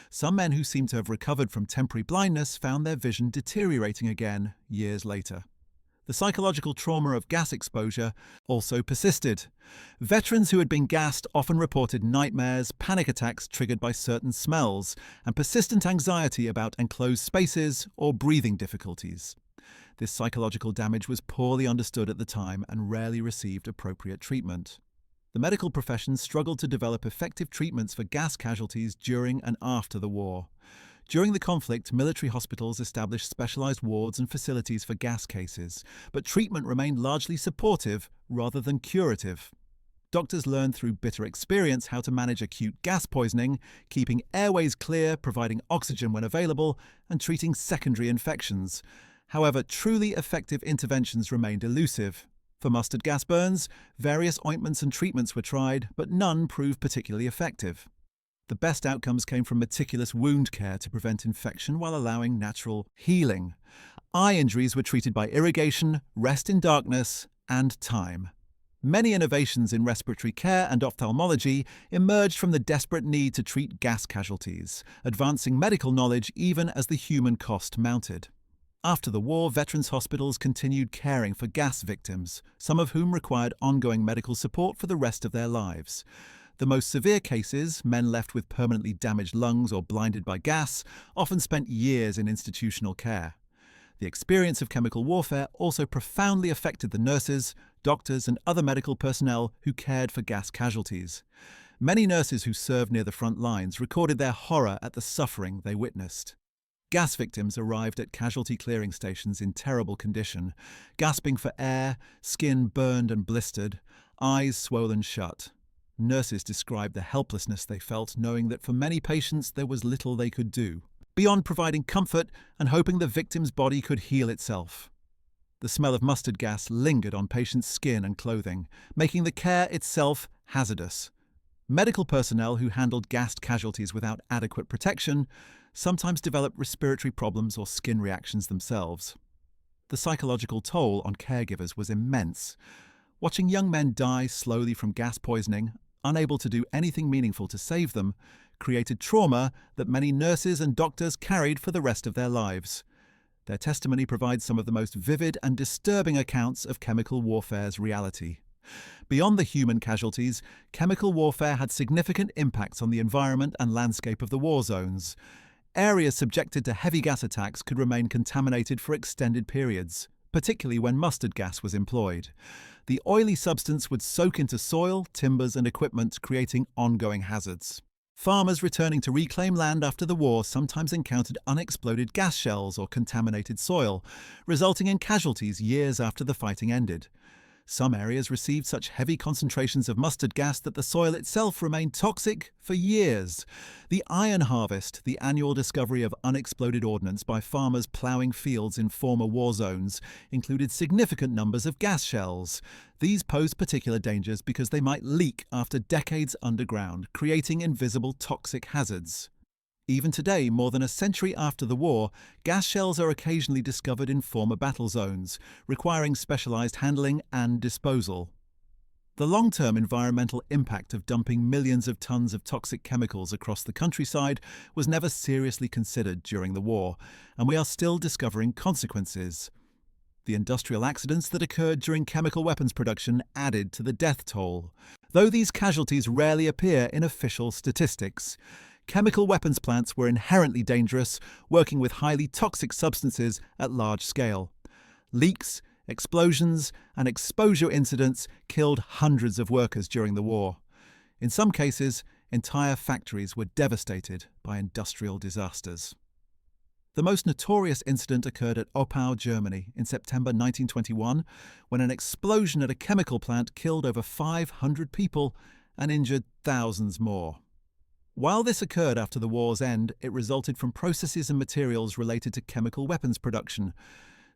Some men who seemed to have recovered from temporary blindness found their vision deteriorating again years later. The psychological trauma of gas exposure also persisted. Veterans who had been gassed often reported nightmares, panic attacks triggered by certain smells, and persistent anxiety about enclosed spaces or breathing difficulties. This psychological damage was poorly understood at the time and rarely received appropriate treatment. The medical profession struggled to develop effective treatments for gas casualties during and after the war. During the conflict, military hospitals established specialized wards and facilities for gas cases, but treatment remained largely supportive rather than curative. Doctors learned through bitter experience how to manage acute gas poisoning, keeping airways clear, providing oxygen when available, and treating secondary infections. However, truly effective interventions remained elusive. For mustard gas burns, various ointments and treatments were tried, but none proved particularly effective. The best outcomes came from meticulous wound care to prevent infection while allowing natural healing. Eye injuries were treated by irrigation, rest in darkness, and time. Many innovations in respiratory care and ophthalmology emerged from the desperate need to treat gas casualties, advancing medical knowledge even as the human cost mounted. After the war, veterans' hospitals continued caring for gas victims, some of whom required ongoing medical support for the rest of their lives. The most severe cases, men left with permanently damaged lungs or blinded by gas, often spent years in institutional care. The experience of chemical warfare also profoundly affected the nurses, doctors, and other medical personnel who cared for gas casualties. Many nurses who served near the front lines recorded their horror at the suffering they witnessed. Gas victims arrived at casualty clearing stations in terrible condition, gasping for air, skin burned and blistered, eyes swollen shut. Nurses described the helplessness they felt, knowing that for many patients there was little they could do, beyond providing comfort and hoping the victim's body could heal itself. The smell of mustard gas lingered on patients' skin and clothing, making the care itself hazardous. Medical personnel who handled gassed casualties without adequate protection sometimes developed respiratory problems or skin reactions themselves. The psychological toll on caregivers was immense. Watching young men die slowly from gas poisoning, unable to do anything meaningful to save them, created trauma that many nurses and doctors carried for the rest of their lives. Their testimony provides some of the most vivid and disturbing accounts of chemical warfare's reality. Beyond the human casualties, chemical warfare had significant impacts on the environment and landscape of the war zones. Areas subjected to heavy gas attacks could remain contaminated for extended periods, particularly when mustard gas was employed. The oily substance would soak into soil, timbers, and equipment, creating ongoing hazards. Farmers returning to reclaim land after the war sometimes encountered unexploded gas shells or contaminated soil, resulting in casualties years after the fighting ended. Some areas received such heavy concentrations of mustard gas that the soil itself remained toxic for years. The iron harvest, the annual discovery of unexploded ordnance by farmers ploughing fields in former war zones, included significant numbers of gas shells. These posed particular dangers because they might leak after decades underground, creating invisible toxic hazards. Even today, more than a century after the war, gas shells are occasionally discovered in former battle zones, requiring specialized handling and disposal. The long-term environmental impact of dumping millions of tons of toxic chemicals across the countryside was never seriously considered during the war, and we are still discovering consequences. The industrial accidents that occurred during chemical weapons production added to the death toll, though these casualties rarely appear in official statistics. Chemical weapons plants were inherently dangerous, working with highly toxic substances at large scale. Leaks, explosions, and exposure incidents killed hundreds of workers during the war. In some cases, entire factories were devastated by industrial disasters. The most notorious incident occurred at Ypres, Germany, in September 1921, when an explosion at a chemical plant killed over 500 people and injured thousands more. While this occurred after the war's end, it resulted from processes and materials related to chemical weapons production.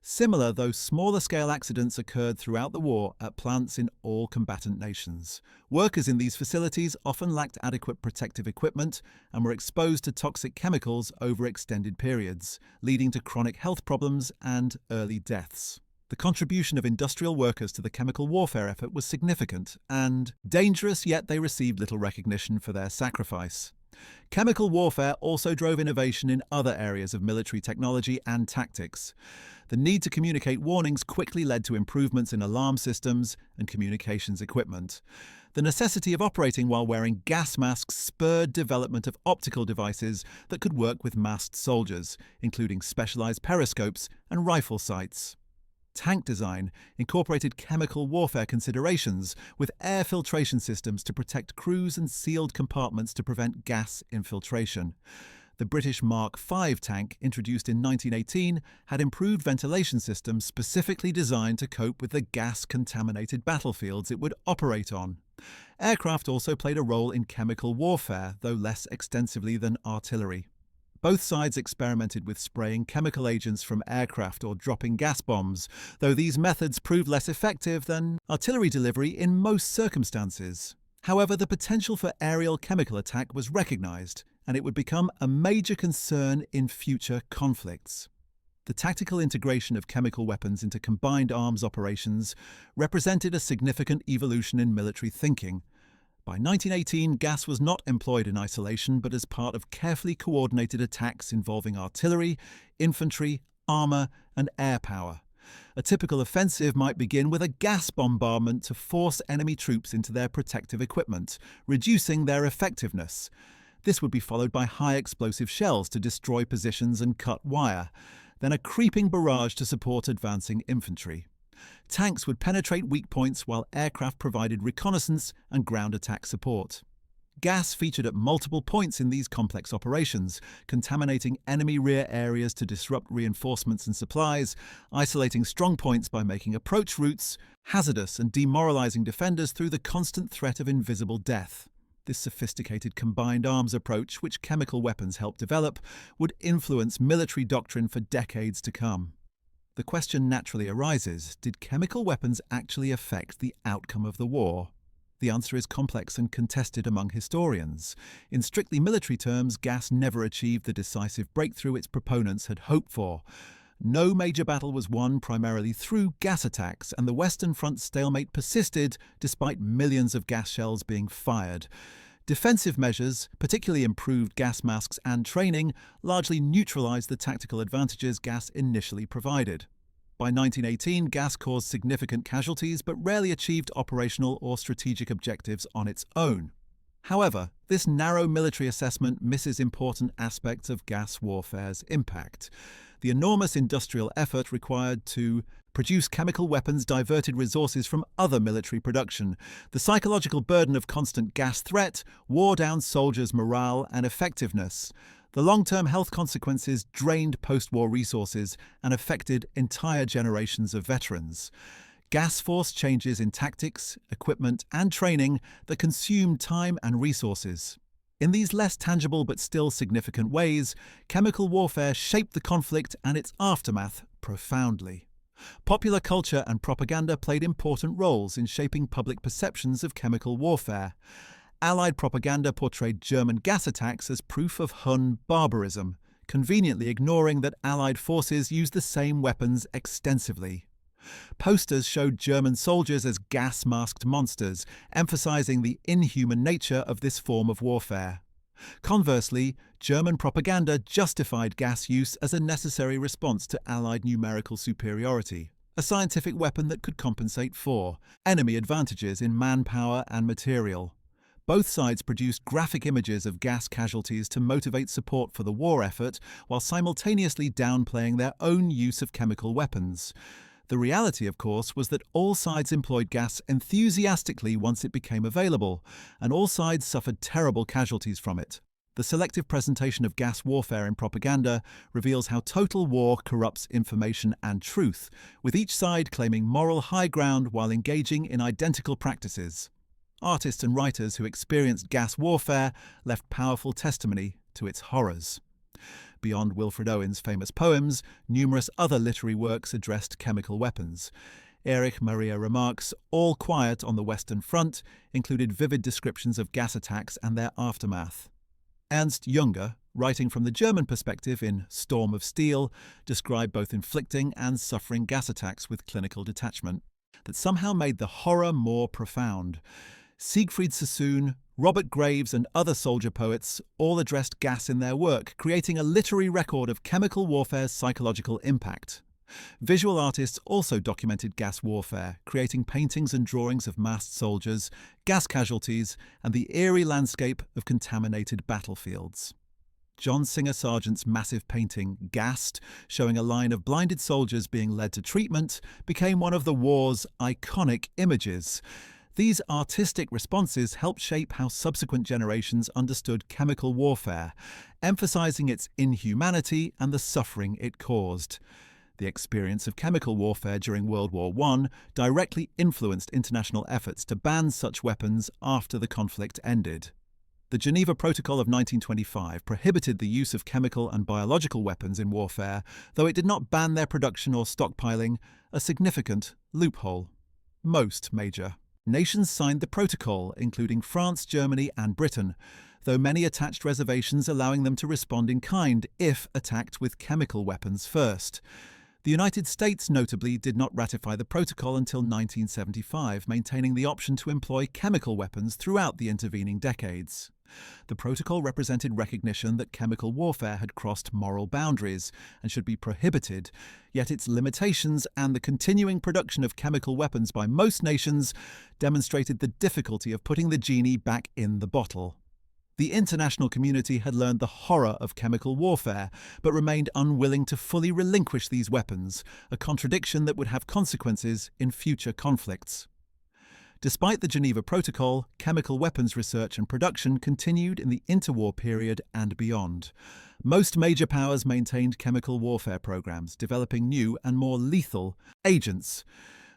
Similar, though smaller-scale accidents occurred throughout the war at plants in all combatant nations. Workers in these facilities often lacked adequate protective equipment and were exposed to toxic chemicals over extended periods, leading to chronic health problems and early deaths. The contribution of industrial workers to the chemical warfare effort was significant and dangerous, yet they received little recognition for their sacrifice. Chemical warfare also drove innovation in other areas of military technology and tactics. The need to communicate warnings quickly led to improvements in alarm systems and communications equipment. The necessity of operating while wearing gas masks spurred development of optical devices that could work with masked soldiers, including specialized periscopes and rifle sights. Tank design incorporated chemical warfare considerations, with air filtration systems to protect crews and sealed compartments to prevent gas infiltration. The British Mark V tank, introduced in 1918, had improved ventilation systems specifically designed to cope with the gas-contaminated battlefields it would operate on. Aircraft also played a role in chemical warfare, though less extensively than artillery. Both sides experimented with spraying chemical agents from aircraft or dropping gas bombs, though these methods proved less effective than artillery delivery in most circumstances. However, the potential for aerial chemical attack was recognized, and it would become a major concern in future conflicts. The tactical integration of chemical weapons into combined arms operations represented a significant evolution in military thinking. By 1918, gas was not employed in isolation, but as part of carefully coordinated attacks involving artillery, infantry, armor, and air power. A typical offensive might begin with a gas bombardment to force enemy troops into their protective equipment, reducing their effectiveness. This would be followed by high explosive shells to destroy positions and cut wire, then a creeping barrage to support advancing infantry. Tanks would penetrate weak points while aircraft provided reconnaissance and ground attack support. Gas featured at multiple points in these complex operations, contaminating enemy rear areas to disrupt reinforcements and supplies, isolating strong points by making approach routes hazardous and demoralizing defenders through the constant threat of invisible death. This sophisticated combined arms approach, which chemical weapons helped develop, would influence military doctrine for decades to come. The question naturally arises, did chemical weapons actually affect the outcome of the war? The answer is complex and contested among historians. In strictly military terms, gas never achieved the decisive breakthrough its proponents had hoped for. No major battle was won primarily through gas attacks, and the Western Front's stalemate persisted despite millions of gas shells being fired. Defensive measures, particularly improved gas masks and training, largely neutralized the tactical advantages gas initially provided. By 1918, gas caused significant casualties but rarely achieved operational or strategic objectives on its own. However, this narrow military assessment misses important aspects of gas warfare's impact. The enormous industrial effort required to produce chemical weapons diverted resources from other military production. The psychological burden of constant gas threat wore down soldiers' morale and effectiveness. The long-term health consequences drained post-war resources and affected entire generations of veterans. Gas forced changes in tactics, equipment, and training that consumed time and resources. In these less tangible but still significant ways, chemical warfare shaped the conflict and its aftermath profoundly. Popular culture and propaganda played important roles in shaping public perceptions of chemical warfare. Allied propaganda portrayed German gas attacks as proof of Hun barbarism, conveniently ignoring that Allied forces used the same weapons extensively. Posters showed German soldiers as gas-masked monsters, emphasizing the inhuman nature of this form of warfare. Conversely, German propaganda justified gas use as a necessary response to Allied numerical superiority, a scientific weapon that could compensate for enemy advantages in manpower and material. Both sides produced graphic images of gas casualties to motivate support for the war effort, while simultaneously downplaying their own use of chemical weapons. The reality, of course, was that all sides employed gas enthusiastically once it became available, and all sides suffered terrible casualties from it. The selective presentation of gas warfare in propaganda reveals how total war corrupts information and truth, with each side claiming moral high ground while engaging in identical practices. Artists and writers who experienced gas warfare left powerful testimony to its horrors. Beyond Wilfred Owen's famous poems, numerous other literary works addressed chemical weapons. Erich Maria Remarque's All Quiet on the Western Front included vivid descriptions of gas attacks and their aftermath. Ernst Junger, writing from the German perspective in Storm of Steel, described both inflicting and suffering gas attacks with clinical detachment that somehow made the horror more profound. Siegfried Sassoon, Robert Graves, and other soldier poets all addressed gas in their work, creating a literary record of chemical warfare's psychological impact. Visual artists also documented gas warfare, creating paintings and drawings of massed soldiers, gas casualties, and the eerie landscape of contaminated battlefields. John Singer Sargent's massive painting, Gassed, showing a line of blinded soldiers being led to treatment, became one of the war's iconic images. These artistic responses helped shape how subsequent generations understood chemical warfare, emphasizing its inhumanity and the suffering it caused. The experience of chemical warfare during World War I directly influenced international efforts to ban such weapons after the conflict ended. The Geneva Protocol of 1925 prohibited the use of chemical and biological weapons in warfare, though it did not ban their production or stockpiling, a significant loophole. Most major nations signed the protocol, including France, Germany, and Britain, though many attached reservations allowing them to respond in kind if attacked with chemical weapons first. The United States, notably, did not ratify the protocol until 1975, maintaining the option to employ chemical weapons throughout the intervening decades. The protocol represented recognition that chemical warfare had crossed moral boundaries and should be prohibited, yet its limitations and the continuing production of chemical weapons by most nations demonstrated the difficulty of putting the genie back in the bottle. The international community had learned the horror of chemical warfare, but remained unwilling to fully relinquish these weapons, a contradiction that would have consequences in future conflicts. Despite the Geneva Protocol, chemical weapons research and production continued in the interwar period and beyond. Most major powers maintained chemical warfare programs, developing new and more lethal agents.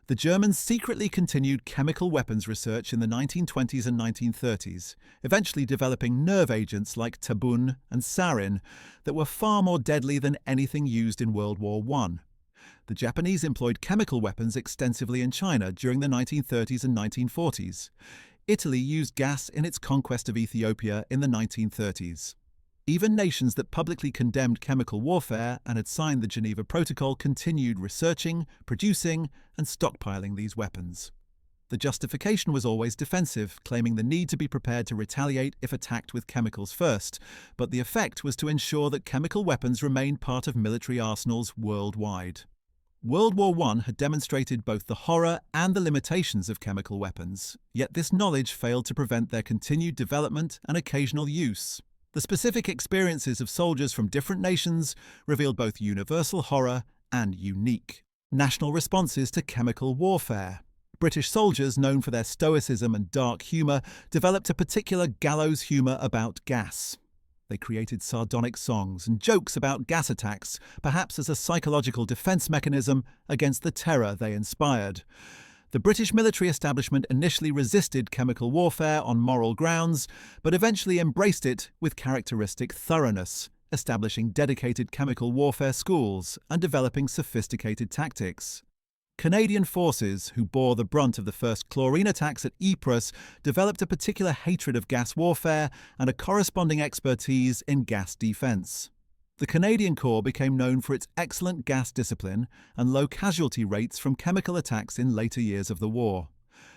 The Germans secretly continued chemical weapons research in the 1920s and 1930s, eventually developing nerve agents like tabun and sarin that were far more deadly than anything used in World War I. The Japanese employed chemical weapons extensively in China during the 1930s and 1940s. Italy used gas in its conquest of Ethiopia in the 1930s. Even nations that publicly condemned chemical warfare and had signed the Geneva Protocol continued researching, producing, and stockpiling these weapons. The justification was always defensive, claiming the need to be prepared to retaliate if attacked with chemicals first, but the effect was to ensure that chemical weapons remained part of military arsenals worldwide. World War I had demonstrated both the horror and the limitations of chemical weapons, yet this knowledge failed to prevent their continued development and occasional use. The specific experiences of soldiers from different nations revealed both universal horror and unique national responses to chemical warfare. British soldiers, known for their stoicism and dark humour, developed a particular gallows humour about gas. They created sardonic songs and jokes about gas attacks, perhaps as a psychological defence mechanism against the terror they inspired. The British military establishment initially resisted chemical warfare on moral grounds, but eventually embraced it with characteristic thoroughness, establishing dedicated chemical warfare schools and developing sophisticated tactics. Canadian forces, who bore the brunt of the first chlorine attacks at Ypres, developed a particular hatred of gas warfare and a corresponding expertise in gas defence. The Canadian Corps became known for its excellent gas discipline and low casualty rates from chemical attacks in later years of the war.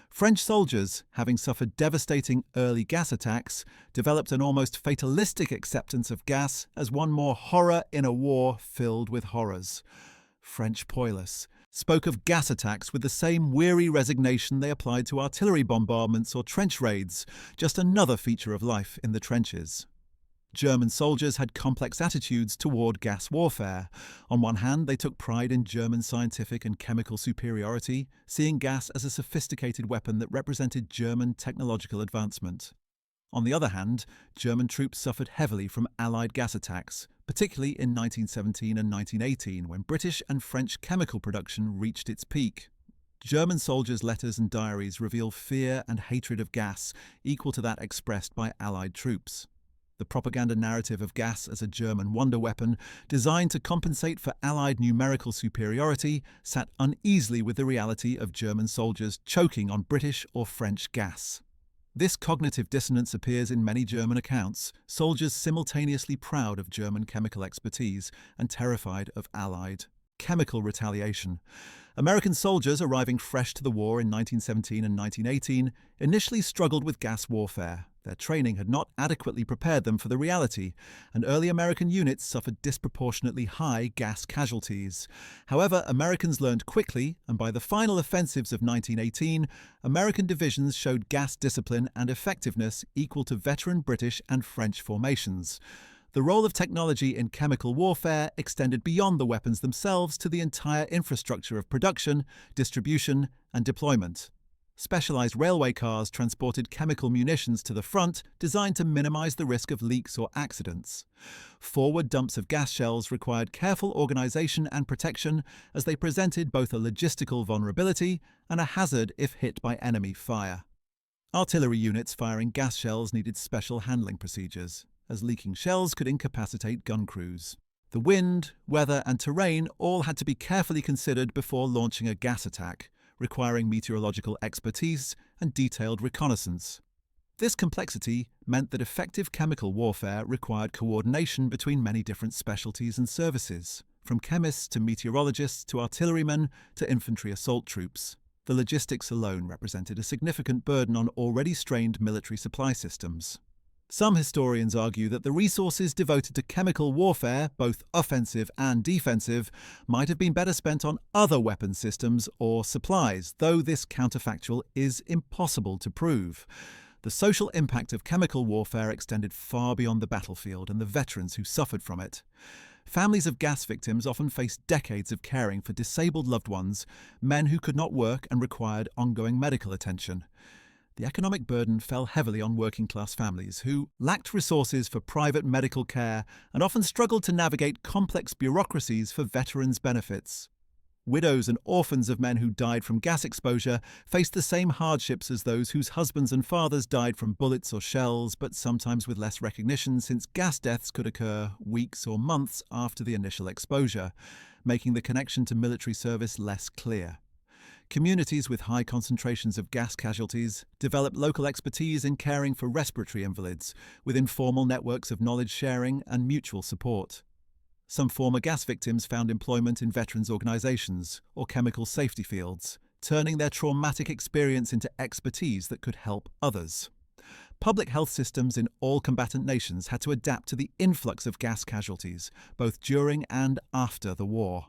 French soldiers, having suffered devastating early gas attacks, developed an almost fatalistic acceptance of gas as one more horror in a war filled with horrors. French poilus spoke of gas attacks with the same weary resignation they applied to artillery bombardments or trench raids, just another feature of life in the trenches. German soldiers had complex attitudes toward gas warfare. On one hand, they took pride in German scientific and chemical superiority, seeing gas as a sophisticated weapon that represented German technological advancement. On the other hand, German troops suffered heavily from Allied gas attacks, particularly in 1917 and 1918, when British and French chemical production reached its peak. German soldiers' letters and diaries reveal fear and hatred of gas equal to that expressed by Allied troops. The propaganda narrative of gas as a German wonder weapon, designed to compensate for Allied numerical superiority, sat uneasily with the reality of German soldiers choking on British or French gas. This cognitive dissonance appears in many German accounts, soldiers simultaneously proud of German chemical expertise and terrified of Allied chemical retaliation. American soldiers arriving fresh to the war in 1917 and 1918 initially struggled with gas warfare. Their training had not adequately prepared them for the reality, and early American units suffered disproportionately high gas casualties. However, Americans learned quickly, and by the final offensives of 1918, American divisions showed gas discipline and effectiveness equal to veteran British and French formations. The role of technology in chemical warfare extended beyond the weapons themselves to the entire infrastructure of production, distribution, and deployment. Specialized railway cars transported chemical munitions to the front, designed to minimize the risk of leaks or accidents. Forward dumps of gas shells required careful organization and protection, as they presented both a logistical vulnerability and a hazard if hit by enemy fire. Artillery units firing gas shells needed special handling procedures, as leaking shells could incapacitate gun crews. The wind, weather, and terrain all had to be carefully considered before launching a gas attack, requiring meteorological expertise and detailed reconnaissance. This complexity meant that effective chemical warfare required coordination between many different specialties and services, from chemists to meteorologists to artillerymen to infantry assault troops. The logistics alone represented a significant burden on already strained military supply systems. Some historians argue that the resources devoted to chemical warfare, both offensive and defensive, might have been better spent on other weapon systems or supplies, though this counterfactual is impossible to prove. The social impact of chemical warfare extended far beyond the battlefield and the veterans who suffered from it. Families of gas victims often faced decades of caring for disabled loved ones, men who could not work and required ongoing medical attention. The economic burden fell heavily on working-class families who lacked resources for private medical care and often struggled to navigate complex bureaucracies for veterans' benefits. Widows and orphans of men who died from gas exposure faced the same hardships as those whose husbands and fathers died from bullets or shells, but sometimes with less recognition since gas deaths could occur weeks or months after the initial exposure, making the connection to military service less clear. Communities with high concentrations of gas casualties developed local expertise in caring for respiratory invalids, with informal networks of knowledge sharing and mutual support. Some former gas victims found employment in veterans' organizations or chemical safety fields, turning their traumatic experience into expertise that could help others. Public health systems in all combatant nations had to adapt to the influx of gas casualties, both during and after the war.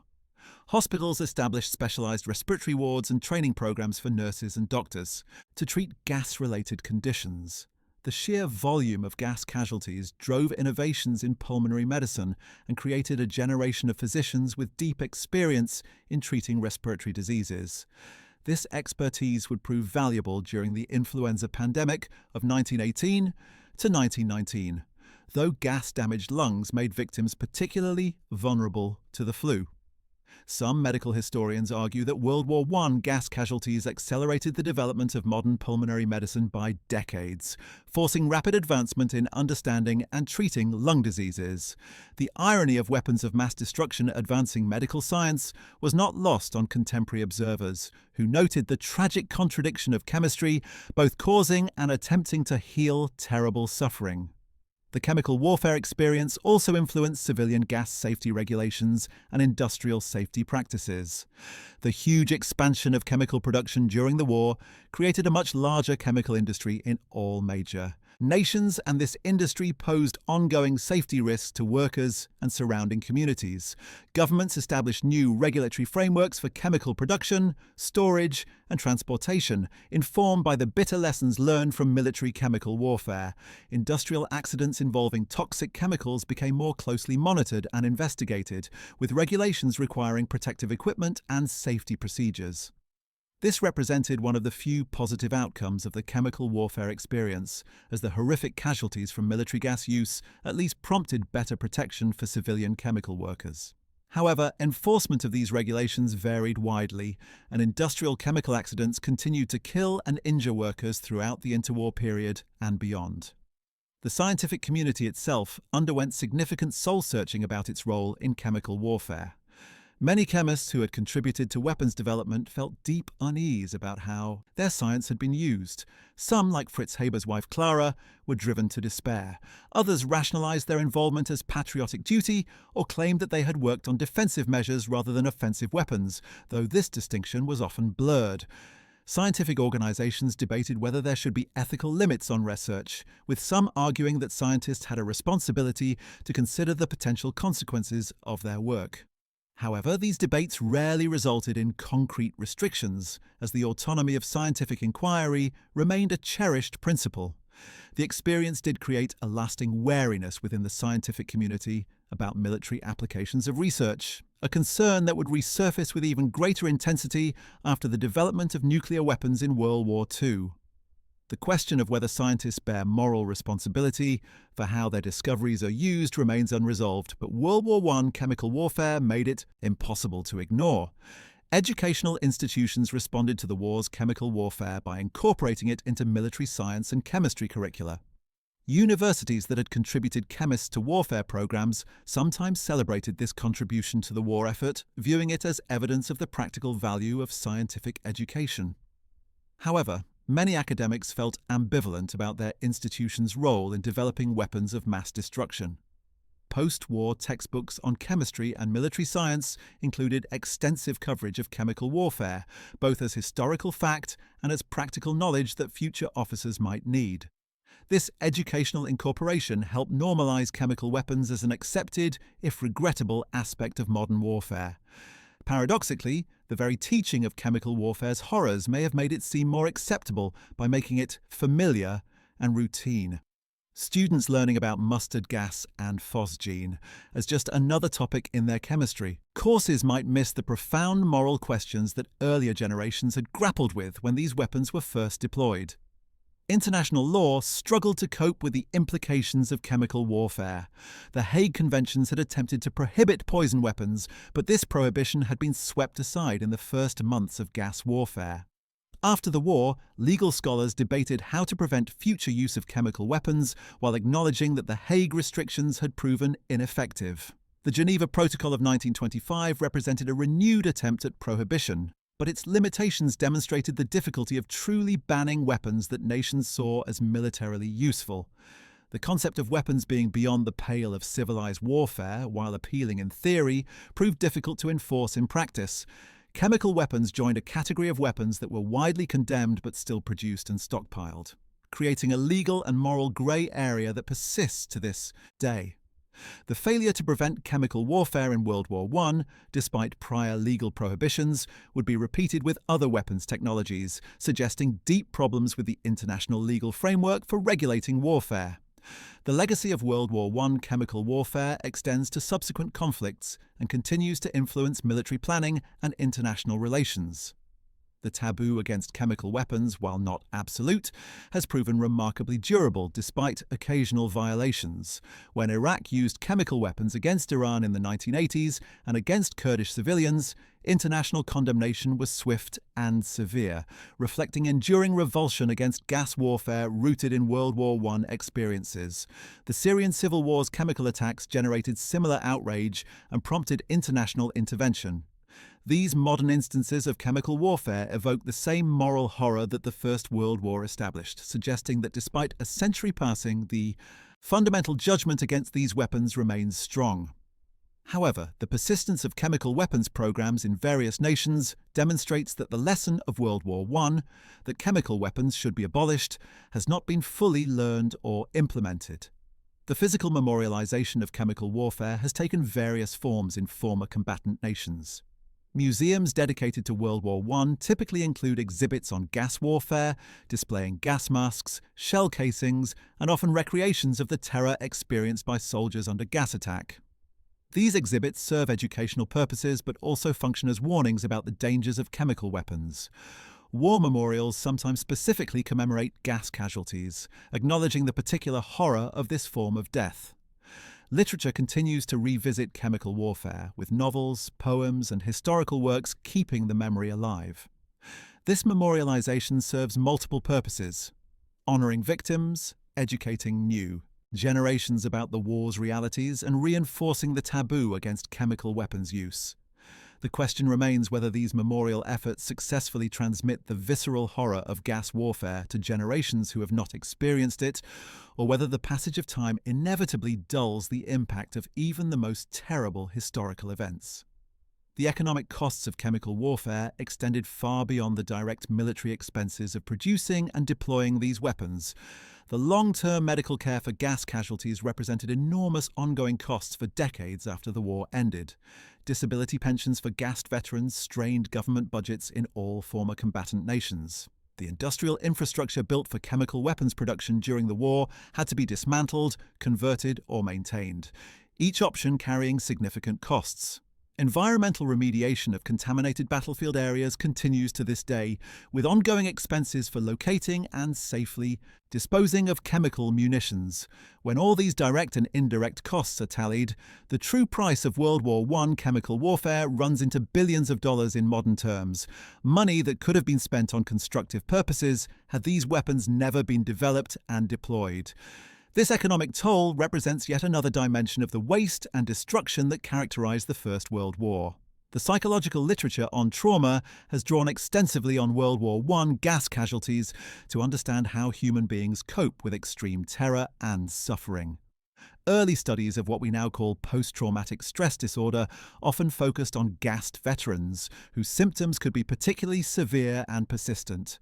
Hospitals established specialized respiratory wards and training programs for nurses and doctors to treat gas-related conditions. The sheer volume of gas casualties drove innovations in pulmonary medicine and created a generation of physicians with deep experience in treating respiratory diseases. This expertise would prove valuable during the influenza pandemic of 1918 to 1919, though gas-damaged lungs made victims particularly vulnerable to the flu. Some medical historians argue that World War I gas casualties accelerated the development of modern pulmonary medicine by decades, forcing rapid advancement in understanding and treating lung diseases. The irony of weapons of mass destruction advancing medical science was not lost on contemporary observers, who noted the tragic contradiction of chemistry, both causing and attempting to heal terrible suffering. The chemical warfare experience also influenced civilian gas safety regulations and industrial safety practices. The huge expansion of chemical production during the war created a much larger chemical industry in all major nations, and this industry posed ongoing safety risks to workers and surrounding communities. Governments established new regulatory frameworks for chemical production, storage, and transportation, informed by the bitter lessons learned from military chemical warfare. Industrial accidents involving toxic chemicals became more closely monitored and investigated, with regulations requiring protective equipment and safety procedures. This represented one of the few positive outcomes of the chemical warfare experience, as the horrific casualties from military gas use at least prompted better protection for civilian chemical workers. However, enforcement of these regulations varied widely, and industrial chemical accidents continued to kill and injure workers throughout the interwar period and beyond. The scientific community itself underwent significant soul-searching about its role in chemical warfare. Many chemists who had contributed to weapons development felt deep unease about how their science had been used. Some, like Fritz Haber's wife Clara, were driven to despair. Others rationalized their involvement as patriotic duty or claimed that they had worked on defensive measures rather than offensive weapons, though this distinction was often blurred. Scientific organizations debated whether there should be ethical limits on research, with some arguing that scientists had a responsibility to consider the potential consequences of their work. However, these debates rarely resulted in concrete restrictions, as the autonomy of scientific inquiry remained a cherished principle. The experience did create a lasting wariness within the scientific community about military applications of research, a concern that would resurface with even greater intensity after the development of nuclear weapons in World War II. The question of whether scientists bear moral responsibility for how their discoveries are used remains unresolved, but World War I chemical warfare made it impossible to ignore. Educational institutions responded to the war's chemical warfare by incorporating it into military science and chemistry curricula. Universities that had contributed chemists to warfare programs sometimes celebrated this contribution to the war effort, viewing it as evidence of the practical value of scientific education. However, many academics felt ambivalent about their institution's role in developing weapons of mass destruction. Post-war textbooks on chemistry and military science included extensive coverage of chemical warfare, both as historical fact and as practical knowledge that future officers might need. This educational incorporation helped normalize chemical weapons as an accepted, if regrettable, aspect of modern warfare. Paradoxically, the very teaching of chemical warfare's horrors may have made it seem more acceptable by making it familiar and routine. Students learning about mustard gas and phosgene as just another topic in their chemistry courses might miss the profound moral questions that earlier generations had grappled with when these weapons were first deployed. International law struggled to cope with the implications of chemical warfare. The Hague Conventions had attempted to prohibit poison weapons, but this prohibition had been swept aside in the first months of gas warfare. After the war, legal scholars debated how to prevent future use of chemical weapons while acknowledging that the Hague restrictions had proven ineffective. The Geneva Protocol of 1925 represented a renewed attempt at prohibition, but its limitations demonstrated the difficulty of truly banning weapons that nations saw as militarily useful. The concept of weapons being beyond the pale of civilized warfare, while appealing in theory, proved difficult to enforce in practice. Chemical weapons joined a category of weapons that were widely condemned but still produced and stockpiled, creating a legal and moral grey area that persists to this day. The failure to prevent chemical warfare in World War I, despite prior legal prohibitions, would be repeated with other weapons technologies, suggesting deep problems with the international legal framework for regulating warfare. The legacy of World War I chemical warfare extends to subsequent conflicts and continues to influence military planning and international relations. The taboo against chemical weapons, while not absolute, has proven remarkably durable despite occasional violations. When Iraq used chemical weapons against Iran in the 1980s and against Kurdish civilians, international condemnation was swift and severe, reflecting enduring revulsion against gas warfare rooted in World War I experiences. The Syrian civil war's chemical attacks generated similar outrage and prompted international intervention. These modern instances of chemical warfare evoke the same moral horror that the First World War established, suggesting that despite a century passing, the fundamental judgment against these weapons remains strong. However, the persistence of chemical weapons programs in various nations demonstrates that the lesson of World War I, that chemical weapons should be abolished, has not been fully learned or implemented. The physical memorialization of chemical warfare has taken various forms in former combatant nations. Museums dedicated to World War I typically include exhibits on gas warfare, displaying gas masks, shell casings, and often recreations of the terror experienced by soldiers under gas attack. These exhibits serve educational purposes but also function as warnings about the dangers of chemical weapons. War memorials sometimes specifically commemorate gas casualties, acknowledging the particular horror of this form of death. Literature continues to revisit chemical warfare, with novels, poems, and historical works keeping the memory alive. This memorialization serves multiple purposes: honoring victims, educating new generations about the war's realities, and reinforcing the taboo against chemical weapons use. The question remains whether these memorial efforts successfully transmit the visceral horror of gas warfare to generations who have not experienced it, or whether the passage of time inevitably dulls the impact of even the most terrible historical events. The economic costs of chemical warfare extended far beyond the direct military expenses of producing and deploying these weapons. The long-term medical care for gas casualties represented enormous ongoing costs for decades after the war ended. Disability pensions for gassed veterans strained government budgets in all former combatant nations. The industrial infrastructure built for chemical weapons production during the war had to be dismantled, converted, or maintained, each option carrying significant costs. Environmental remediation of contaminated battlefield areas continues to this day, with ongoing expenses for locating and safely disposing of chemical munitions. When all these direct and indirect costs are tallied, the true price of World War I chemical warfare runs into billions of dollars in modern terms, money that could have been spent on constructive purposes had these weapons never been developed and deployed. This economic toll represents yet another dimension of the waste and destruction that characterized the First World War. The psychological literature on trauma has drawn extensively on World War I gas casualties to understand how human beings cope with extreme terror and suffering. Early studies of what we now call post-traumatic stress disorder often focused on gassed veterans, whose symptoms could be particularly severe and persistent.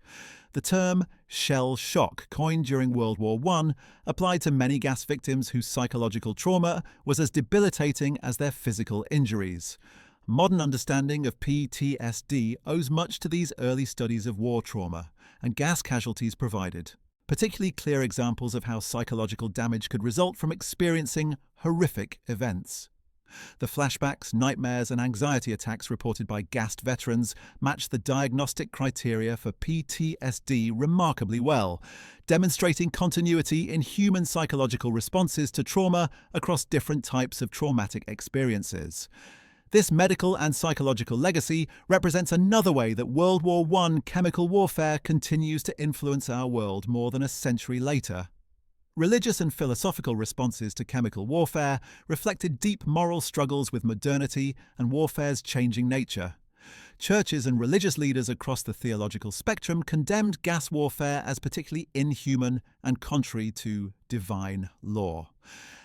The term shell shock, coined during World War I, applied to many gas victims whose psychological trauma was as debilitating as their physical injuries. Modern understanding of PTSD owes much to these early studies of war trauma, and gas casualties provided particularly clear examples of how psychological damage could result from experiencing horrific events. The flashbacks, nightmares, and anxiety attacks reported by gassed veterans match the diagnostic criteria for PTSD remarkably well, demonstrating continuity in human psychological responses to trauma across different types of traumatic experiences. This medical and psychological legacy represents another way that World War I chemical warfare continues to influence our world more than a century later. Religious and philosophical responses to chemical warfare reflected deep moral struggles with modernity and warfare's changing nature. Churches and religious leaders across the theological spectrum condemned gas warfare as particularly inhuman and contrary to divine law.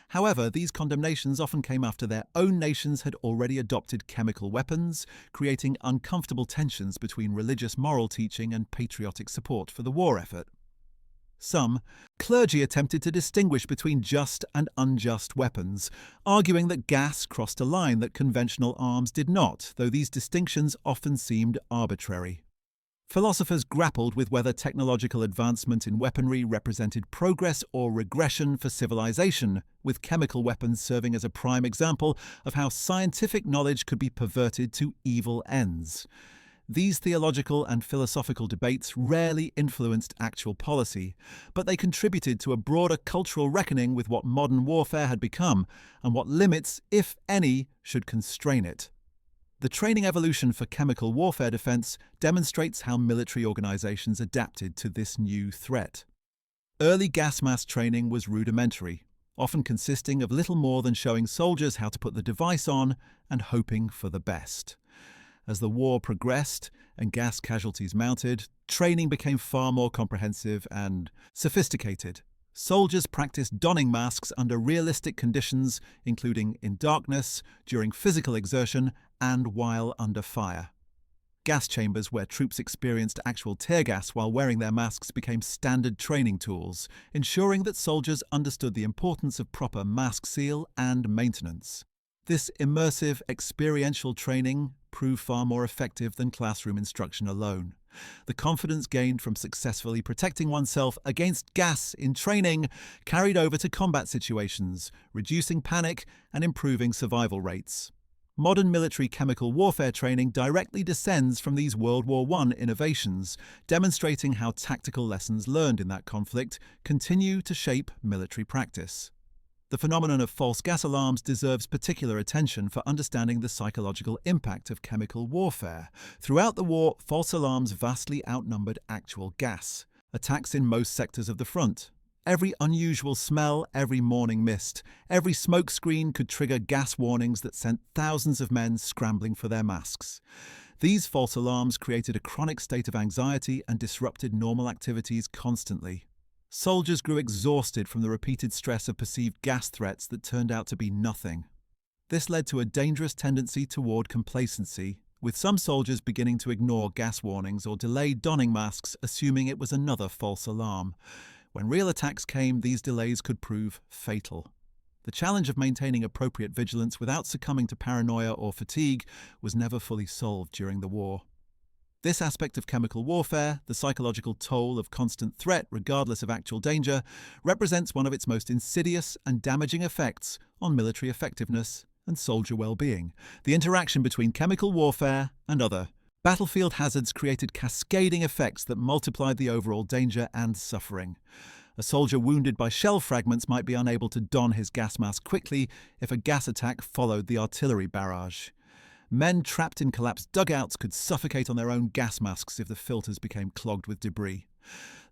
However, these condemnations often came after their own nations had already adopted chemical weapons, creating uncomfortable tensions between religious moral teaching and patriotic support for the war effort. Some clergy attempted to distinguish between just and unjust weapons, arguing that gas crossed a line that conventional arms did not, though these distinctions often seemed arbitrary. Philosophers grappled with whether technological advancement in weaponry represented progress or regression for civilization, with chemical weapons serving as a prime example of how scientific knowledge could be perverted to evil ends. These theological and philosophical debates rarely influenced actual policy, but they contributed to a broader cultural reckoning with what modern warfare had become and what limits, if any, should constrain it. The training evolution for chemical warfare defense demonstrates how military organizations adapted to this new threat. Early gas mask training was rudimentary, often consisting of little more than showing soldiers how to put the device on and hoping for the best. As the war progressed and gas casualties mounted, training became far more comprehensive and sophisticated. Soldiers practiced donning masks under realistic conditions, including in darkness, during physical exertion, and while under fire. Gas chambers where troops experienced actual tear gas while wearing their masks became standard training tools, ensuring that soldiers understood the importance of proper mask seal and maintenance. This immersive, experiential training proved far more effective than classroom instruction alone. The confidence gained from successfully protecting oneself against gas in training carried over to combat situations, reducing panic and improving survival rates. Modern military chemical warfare training directly descends from these World War I innovations, demonstrating how tactical lessons learned in that conflict continue to shape military practice. The phenomenon of false gas alarms deserves particular attention for understanding the psychological impact of chemical warfare. Throughout the war, false alarms vastly outnumbered actual gas. Attacks in most sectors of the front. Every unusual smell, every morning mist, every smoke screen could trigger gas warnings that sent thousands of men scrambling for their masks. These false alarms created a chronic state of anxiety and disrupted normal activities constantly. Soldiers grew exhausted from the repeated stress of perceived gas threats that turned out to be nothing. This led to a dangerous tendency toward complacency, with some soldiers beginning to ignore gas warnings or delay donning masks, assuming it was another false alarm. When real attacks came, these delays could prove fatal. The challenge of maintaining appropriate vigilance without succumbing to paranoia or fatigue was never fully solved during the war. This aspect of chemical warfare, the psychological toll of constant threat regardless of actual danger, represents one of its most insidious and damaging effects on military effectiveness and soldier well-being. The interaction between chemical warfare and other battlefield hazards created cascading effects that multiplied the overall danger and suffering. A soldier wounded by shell fragments might be unable to don his gas mask quickly if a gas attack followed the artillery barrage. Men trapped in collapsed dugouts could suffocate on their own gas masks if the filters became clogged with debris.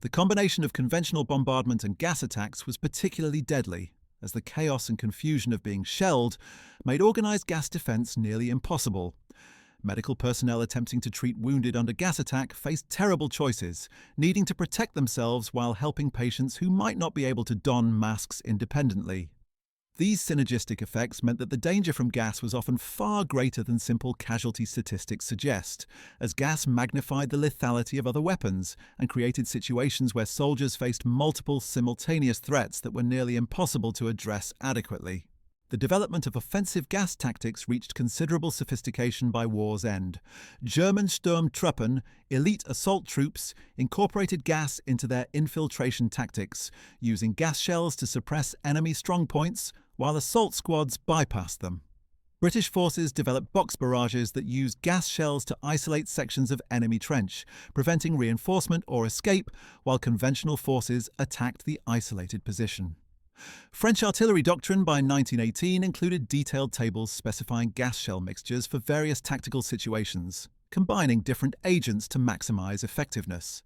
The combination of conventional bombardment and gas attacks was particularly deadly, as the chaos and confusion of being shelled made organised gas defence nearly impossible. Medical personnel attempting to treat wounded under gas attack faced terrible choices, needing to protect themselves while helping patients who might not be able to don masks independently. These synergistic effects meant that the danger from gas was often far greater than simple casualty statistics suggest, as gas magnified the lethality of other weapons and created situations where soldiers faced multiple simultaneous threats that were nearly impossible to address adequately. The development of offensive gas tactics reached considerable sophistication by war's end. German Sturmtruppen, elite assault troops, incorporated gas into their infiltration tactics, using gas shells to suppress enemy strongpoints, while assault squads bypassed them. British forces developed box barrages that used gas shells to isolate sections of enemy trench, preventing reinforcement or escape, while conventional forces attacked the isolated position. French artillery doctrine by 1918 included detailed tables specifying gas shell mixtures for various tactical situations, combining different agents to maximize effectiveness.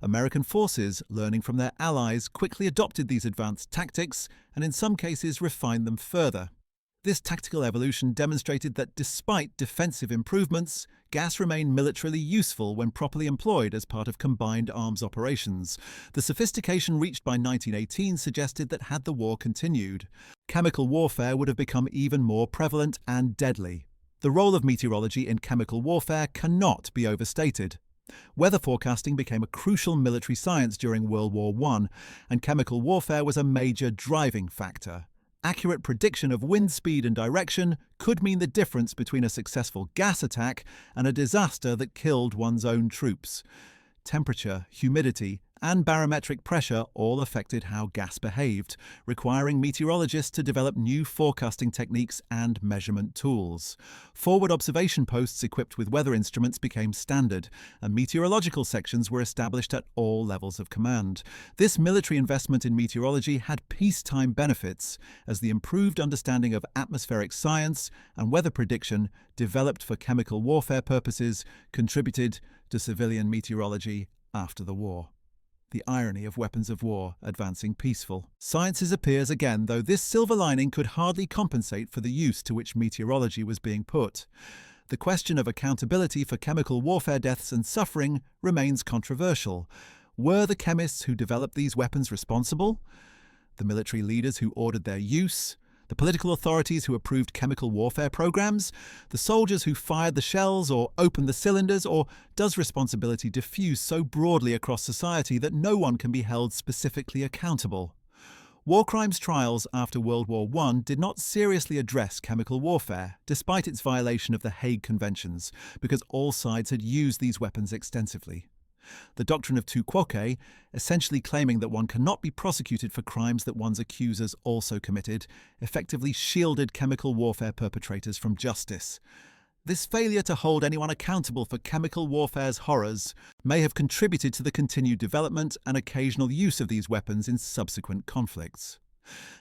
American forces, learning from their allies, quickly adopted these advanced tactics and in some cases refined them further. This tactical evolution demonstrated that despite defensive improvements, gas remained militarily useful when properly employed as part of combined arms operations. The sophistication reached by 1918 suggested that had the war continued, chemical warfare would have become even more prevalent and deadly. The role of meteorology in chemical warfare cannot be overstated. Weather forecasting became a crucial military science during World War I, and chemical warfare was a major driving factor. Accurate prediction of wind speed and direction could mean the difference between a successful gas attack and a disaster that killed one's own troops. Temperature, humidity, and barometric pressure all affected how gas behaved, requiring meteorologists to develop new forecasting techniques and measurement tools. Forward observation posts equipped with weather instruments became standard, and meteorological sections were established at all levels of command. This military investment in meteorology had peacetime benefits, as the improved understanding of atmospheric science and weather prediction developed for chemical warfare purposes contributed to civilian meteorology after the war. The irony of weapons of war advancing peaceful. Sciences appears again, though this silver lining could hardly compensate for the use to which meteorology was being put. The question of accountability for chemical warfare deaths and suffering remains controversial. Were the chemists who developed these weapons responsible? The military leaders who ordered their use? The political authorities who approved chemical warfare programs? The soldiers who fired the shells or opened the cylinders? Or does responsibility diffuse so broadly across society that no one can be held specifically accountable? War crimes trials after World War I did not seriously address chemical warfare, despite its violation of the Hague Conventions, because all sides had used these weapons extensively. The doctrine of tu quoque, essentially claiming that one cannot be prosecuted for crimes that one's accusers also committed, effectively shielded chemical warfare perpetrators from justice. This failure to hold anyone accountable for chemical warfare's horrors may have contributed to the continued development and occasional use of these weapons in subsequent conflicts.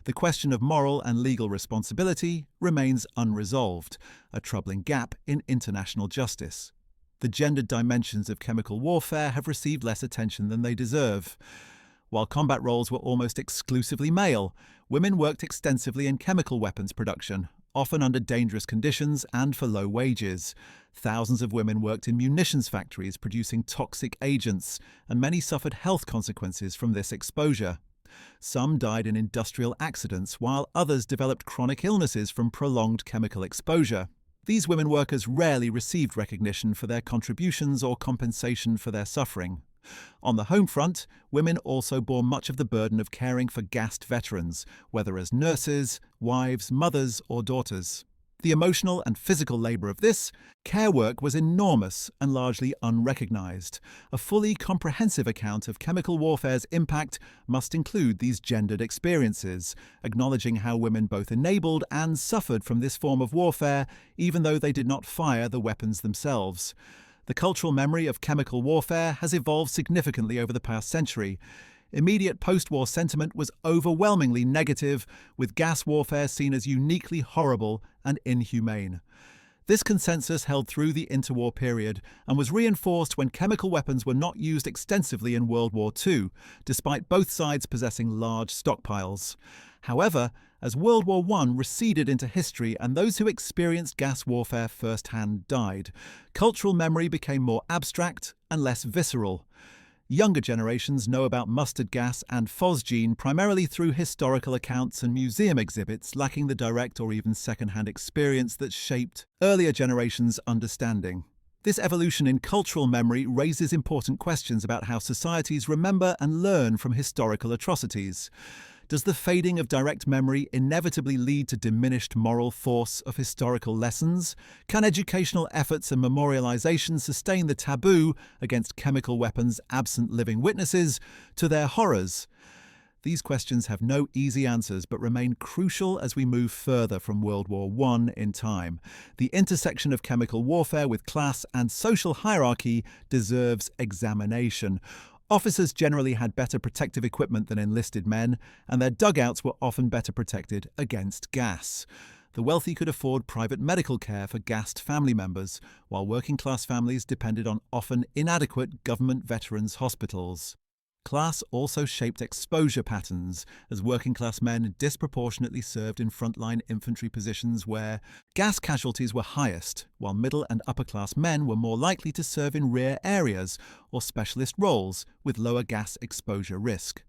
The question of moral and legal responsibility remains unresolved, a troubling gap in international justice. The gendered dimensions of chemical warfare have received less attention than they deserve. While combat roles were almost exclusively male, women worked extensively in chemical weapons production, often under dangerous conditions and for low wages. Thousands of women worked in munitions factories producing toxic agents, and many suffered health consequences from this exposure. Some died in industrial accidents, while others developed chronic illnesses from prolonged chemical exposure. These women workers rarely received recognition for their contributions or compensation for their suffering. On the home front, women also bore much of the burden of caring for gassed veterans, whether as nurses, wives, mothers, or daughters. The emotional and physical labor of this care work was enormous and largely unrecognized. A fully comprehensive account of chemical warfare's impact must include these gendered experiences, acknowledging how women both enabled and suffered from this form of warfare, even though they did not fire the weapons themselves. The cultural memory of chemical warfare has evolved significantly over the past century. Immediate post-war sentiment was overwhelmingly negative, with gas warfare seen as uniquely horrible and inhumane. This consensus held through the interwar period and was reinforced when chemical weapons were not used extensively in World War II, despite both sides possessing large stockpiles. However, as World War I receded into history and those who experienced gas warfare firsthand died, cultural memory became more abstract and less visceral. Younger generations know about mustard gas and phosgene primarily through historical accounts and museum exhibits, lacking the direct or even second-hand experience that shaped earlier generations' understanding. This evolution in cultural memory raises important questions about how societies remember and learn from historical atrocities. Does the fading of direct memory inevitably lead to diminished moral force of historical lessons? Can educational efforts and memorialization sustain the taboo against chemical weapons absent living witnesses to their horrors? These questions have no easy answers but remain crucial as we move further from World War I in time. The intersection of chemical warfare with class and social hierarchy deserves examination. Officers generally had better protective equipment than enlisted men, and their dugouts were often better protected against gas. The wealthy could afford private medical care for gassed family members, while working-class families depended on often inadequate government veterans' hospitals. Class also shaped exposure patterns, as working-class men disproportionately served in frontline infantry positions where gas casualties were highest, while middle and upper-class men were more likely to serve in rear areas or specialist roles with lower gas exposure risk.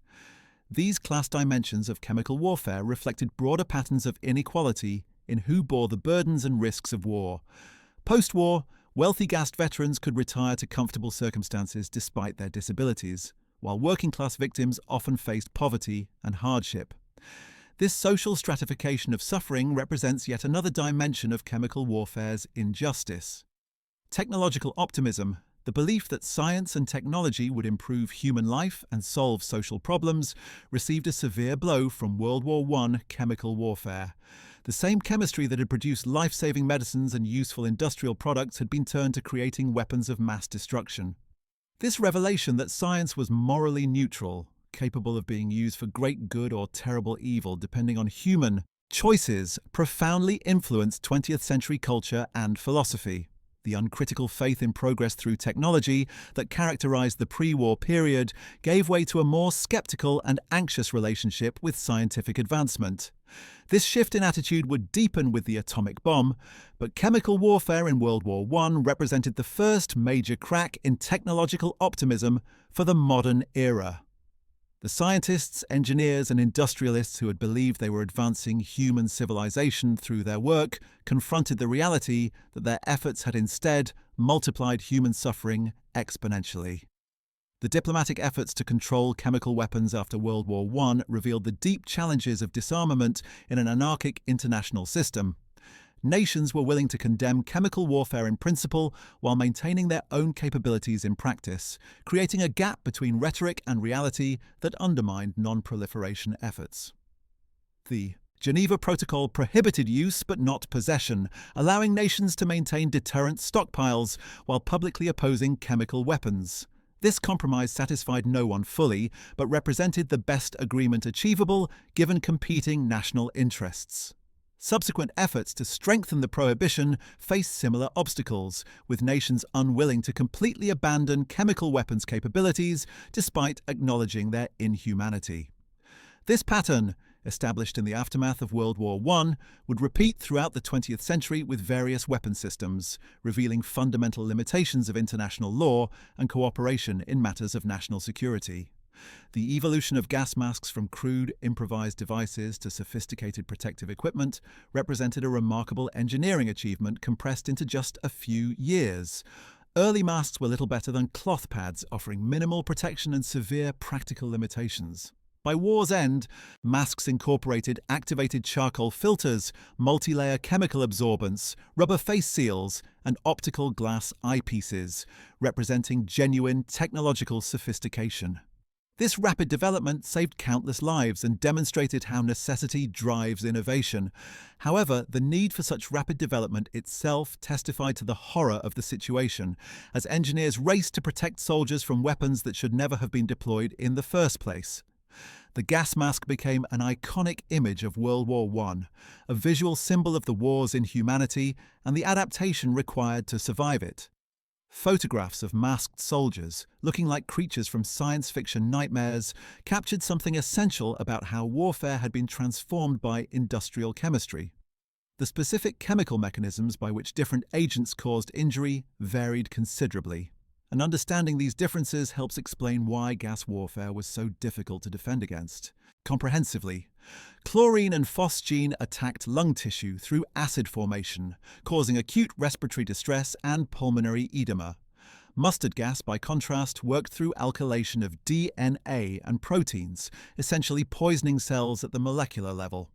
These class dimensions of chemical warfare reflected broader patterns of inequality in who bore the burdens and risks of war. Post-war, wealthy gassed veterans could retire to comfortable circumstances despite their disabilities, while working-class victims often faced poverty and hardship. This social stratification of suffering represents yet another dimension of chemical warfare's injustice. Technological optimism, the belief that science and technology would improve human life and solve social problems, received a severe blow from World War I chemical warfare. The same chemistry that had produced life-saving medicines and useful industrial products had been turned to creating weapons of mass destruction. This revelation that science was morally neutral, capable of being used for great good or terrible evil depending on human choices, profoundly influenced 20th century culture and philosophy. The uncritical faith in progress through technology that characterized the pre-war period gave way to a more skeptical and anxious relationship with scientific advancement. This shift in attitude would deepen with the atomic bomb, but chemical warfare in World War I represented the first major crack in technological optimism for the modern era. The scientists, engineers, and industrialists who had believed they were advancing human civilization through their work confronted the reality that their efforts had instead multiplied human suffering exponentially. The diplomatic efforts to control chemical weapons after World War I revealed the deep challenges of disarmament in an anarchic international system. Nations were willing to condemn chemical warfare in principle while maintaining their own capabilities in practice, creating a gap between rhetoric and reality that undermined non-proliferation efforts. The Geneva Protocol prohibited use but not possession, allowing nations to maintain deterrent stockpiles while publicly opposing chemical weapons. This compromise satisfied no one fully, but represented the best agreement achievable given competing national interests. Subsequent efforts to strengthen the prohibition faced similar obstacles, with nations unwilling to completely abandon chemical weapons capabilities despite acknowledging their inhumanity. This pattern, established in the aftermath of World War I, would repeat throughout the 20th century with various weapon systems, revealing fundamental limitations of international law and cooperation in matters of national security. The evolution of gas masks from crude, improvised devices to sophisticated protective equipment represented a remarkable engineering achievement compressed into just a few years. Early masks were little better than cloth pads, offering minimal protection and severe practical limitations. By war's end, masks incorporated activated charcoal filters, multi-layer chemical absorbents, rubber face seals, and optical glass eyepieces, representing genuine technological sophistication. This rapid development saved countless lives and demonstrated how necessity drives innovation. However, the need for such rapid development itself testified to the horror of the situation, as engineers raced to protect soldiers from weapons that should never have been deployed in the first place. The gas mask became an iconic image of World War I, a visual symbol of the war's inhumanity and the adaptation required to survive it. Photographs of masked soldiers, looking like creatures from science fiction nightmares, captured something essential about how warfare had been transformed by industrial chemistry. The specific chemical mechanisms by which different agents caused injury varied considerably, and understanding these differences helps explain why gas warfare was so difficult to defend against. Comprehensively, chlorine and phosgene attacked lung tissue through acid formation, causing acute respiratory distress and pulmonary edema. Mustard gas, by contrast, worked through alkylation of DNA and proteins, essentially poisoning cells at the molecular level.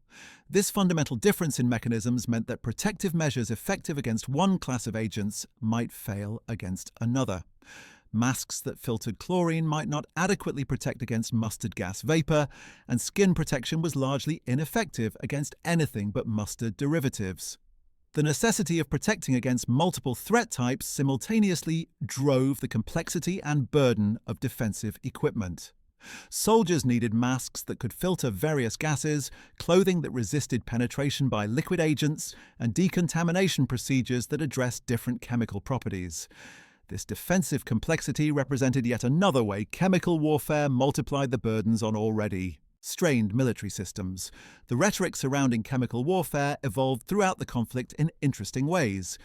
This fundamental difference in mechanisms meant that protective measures effective against one class of agents might fail against another. Masks that filtered chlorine might not adequately protect against mustard gas vapor, and skin protection was largely ineffective against anything but mustard derivatives. The necessity of protecting against multiple threat types simultaneously drove the complexity and burden of defensive equipment. Soldiers needed masks that could filter various gases, clothing that resisted penetration by liquid agents, and decontamination procedures that addressed different chemical properties. This defensive complexity represented yet another way chemical warfare multiplied the burdens on already strained military systems. The rhetoric surrounding chemical warfare evolved throughout the conflict in interesting ways.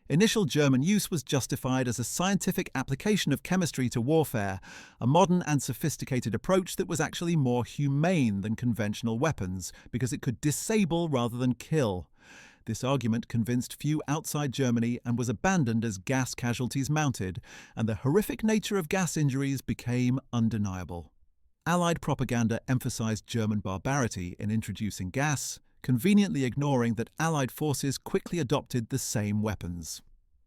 Initial German use was justified as a scientific application of chemistry to warfare, a modern and sophisticated approach that was actually more humane than conventional weapons because it could disable rather than kill. This argument convinced few outside Germany and was abandoned as gas casualties mounted, and the horrific nature of gas injuries became undeniable. Allied propaganda emphasized German barbarity in introducing gas, conveniently ignoring that Allied forces quickly adopted the same weapons.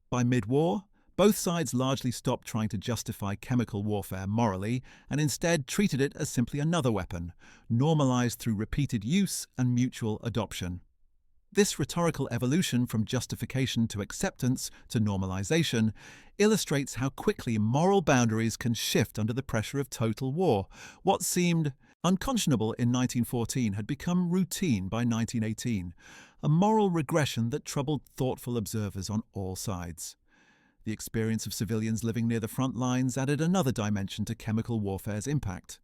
By mid-war, both sides largely stopped trying to justify chemical warfare morally and instead treated it as simply another weapon, normalized through repeated use and mutual adoption. This rhetorical evolution from justification to acceptance to normalization illustrates how quickly moral boundaries can shift under the pressure of total war. What seemed unconscionable in 1914 had become routine by 1918, a moral regression that troubled thoughtful observers on all sides. The experience of civilians living near the front lines added another dimension to chemical warfare's impact.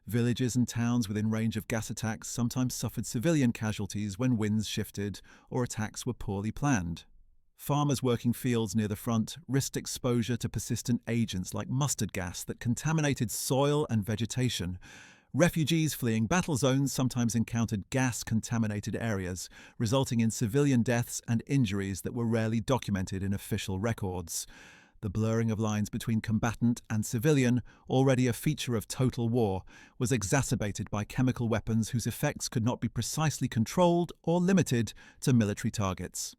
Villages and towns within range of gas attacks sometimes suffered civilian casualties when winds shifted or attacks were poorly planned. Farmers working fields near the front risked exposure to persistent agents like mustard gas that contaminated soil and vegetation. Refugees fleeing battle zones sometimes encountered gas-contaminated areas, resulting in civilian deaths and injuries that were rarely documented in official records. The blurring of lines between combatant and civilian, already a feature of total war, was exacerbated by chemical weapons whose effects could not be precisely controlled or limited to military targets.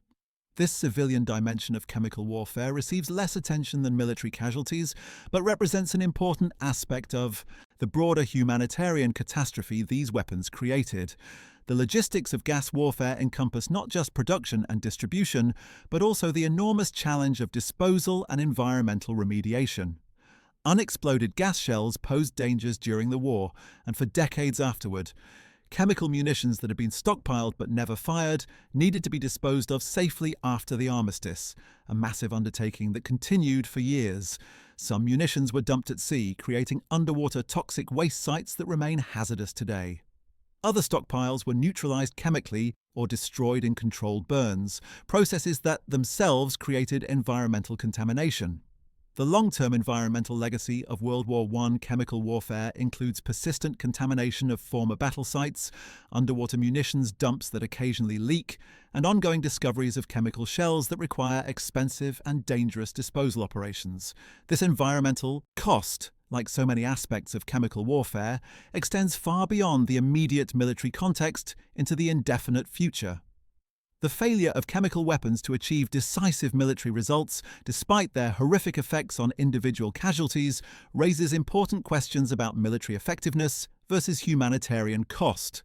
This civilian dimension of chemical warfare receives less attention than military casualties, but represents an important aspect of the broader humanitarian catastrophe these weapons created. The logistics of gas warfare encompass not just production and distribution, but also the enormous challenge of disposal and environmental remediation. Unexploded gas shells posed dangers during the war and for decades afterward. Chemical munitions that had been stockpiled but never fired needed to be disposed of safely after the armistice, a massive undertaking that continued for years. Some munitions were dumped at sea, creating underwater toxic waste sites that remain hazardous today. Other stockpiles were neutralized chemically or destroyed in controlled burns, processes that themselves created environmental contamination. The long-term environmental legacy of World War I chemical warfare includes persistent contamination of former battle sites, underwater munitions dumps that occasionally leak, and ongoing discoveries of chemical shells that require expensive and dangerous disposal operations. This environmental cost like so many aspects of chemical warfare, extends far beyond the immediate military context into the indefinite future. The failure of chemical weapons to achieve decisive military results, despite their horrific effects on individual casualties, raises important questions about military effectiveness versus humanitarian cost.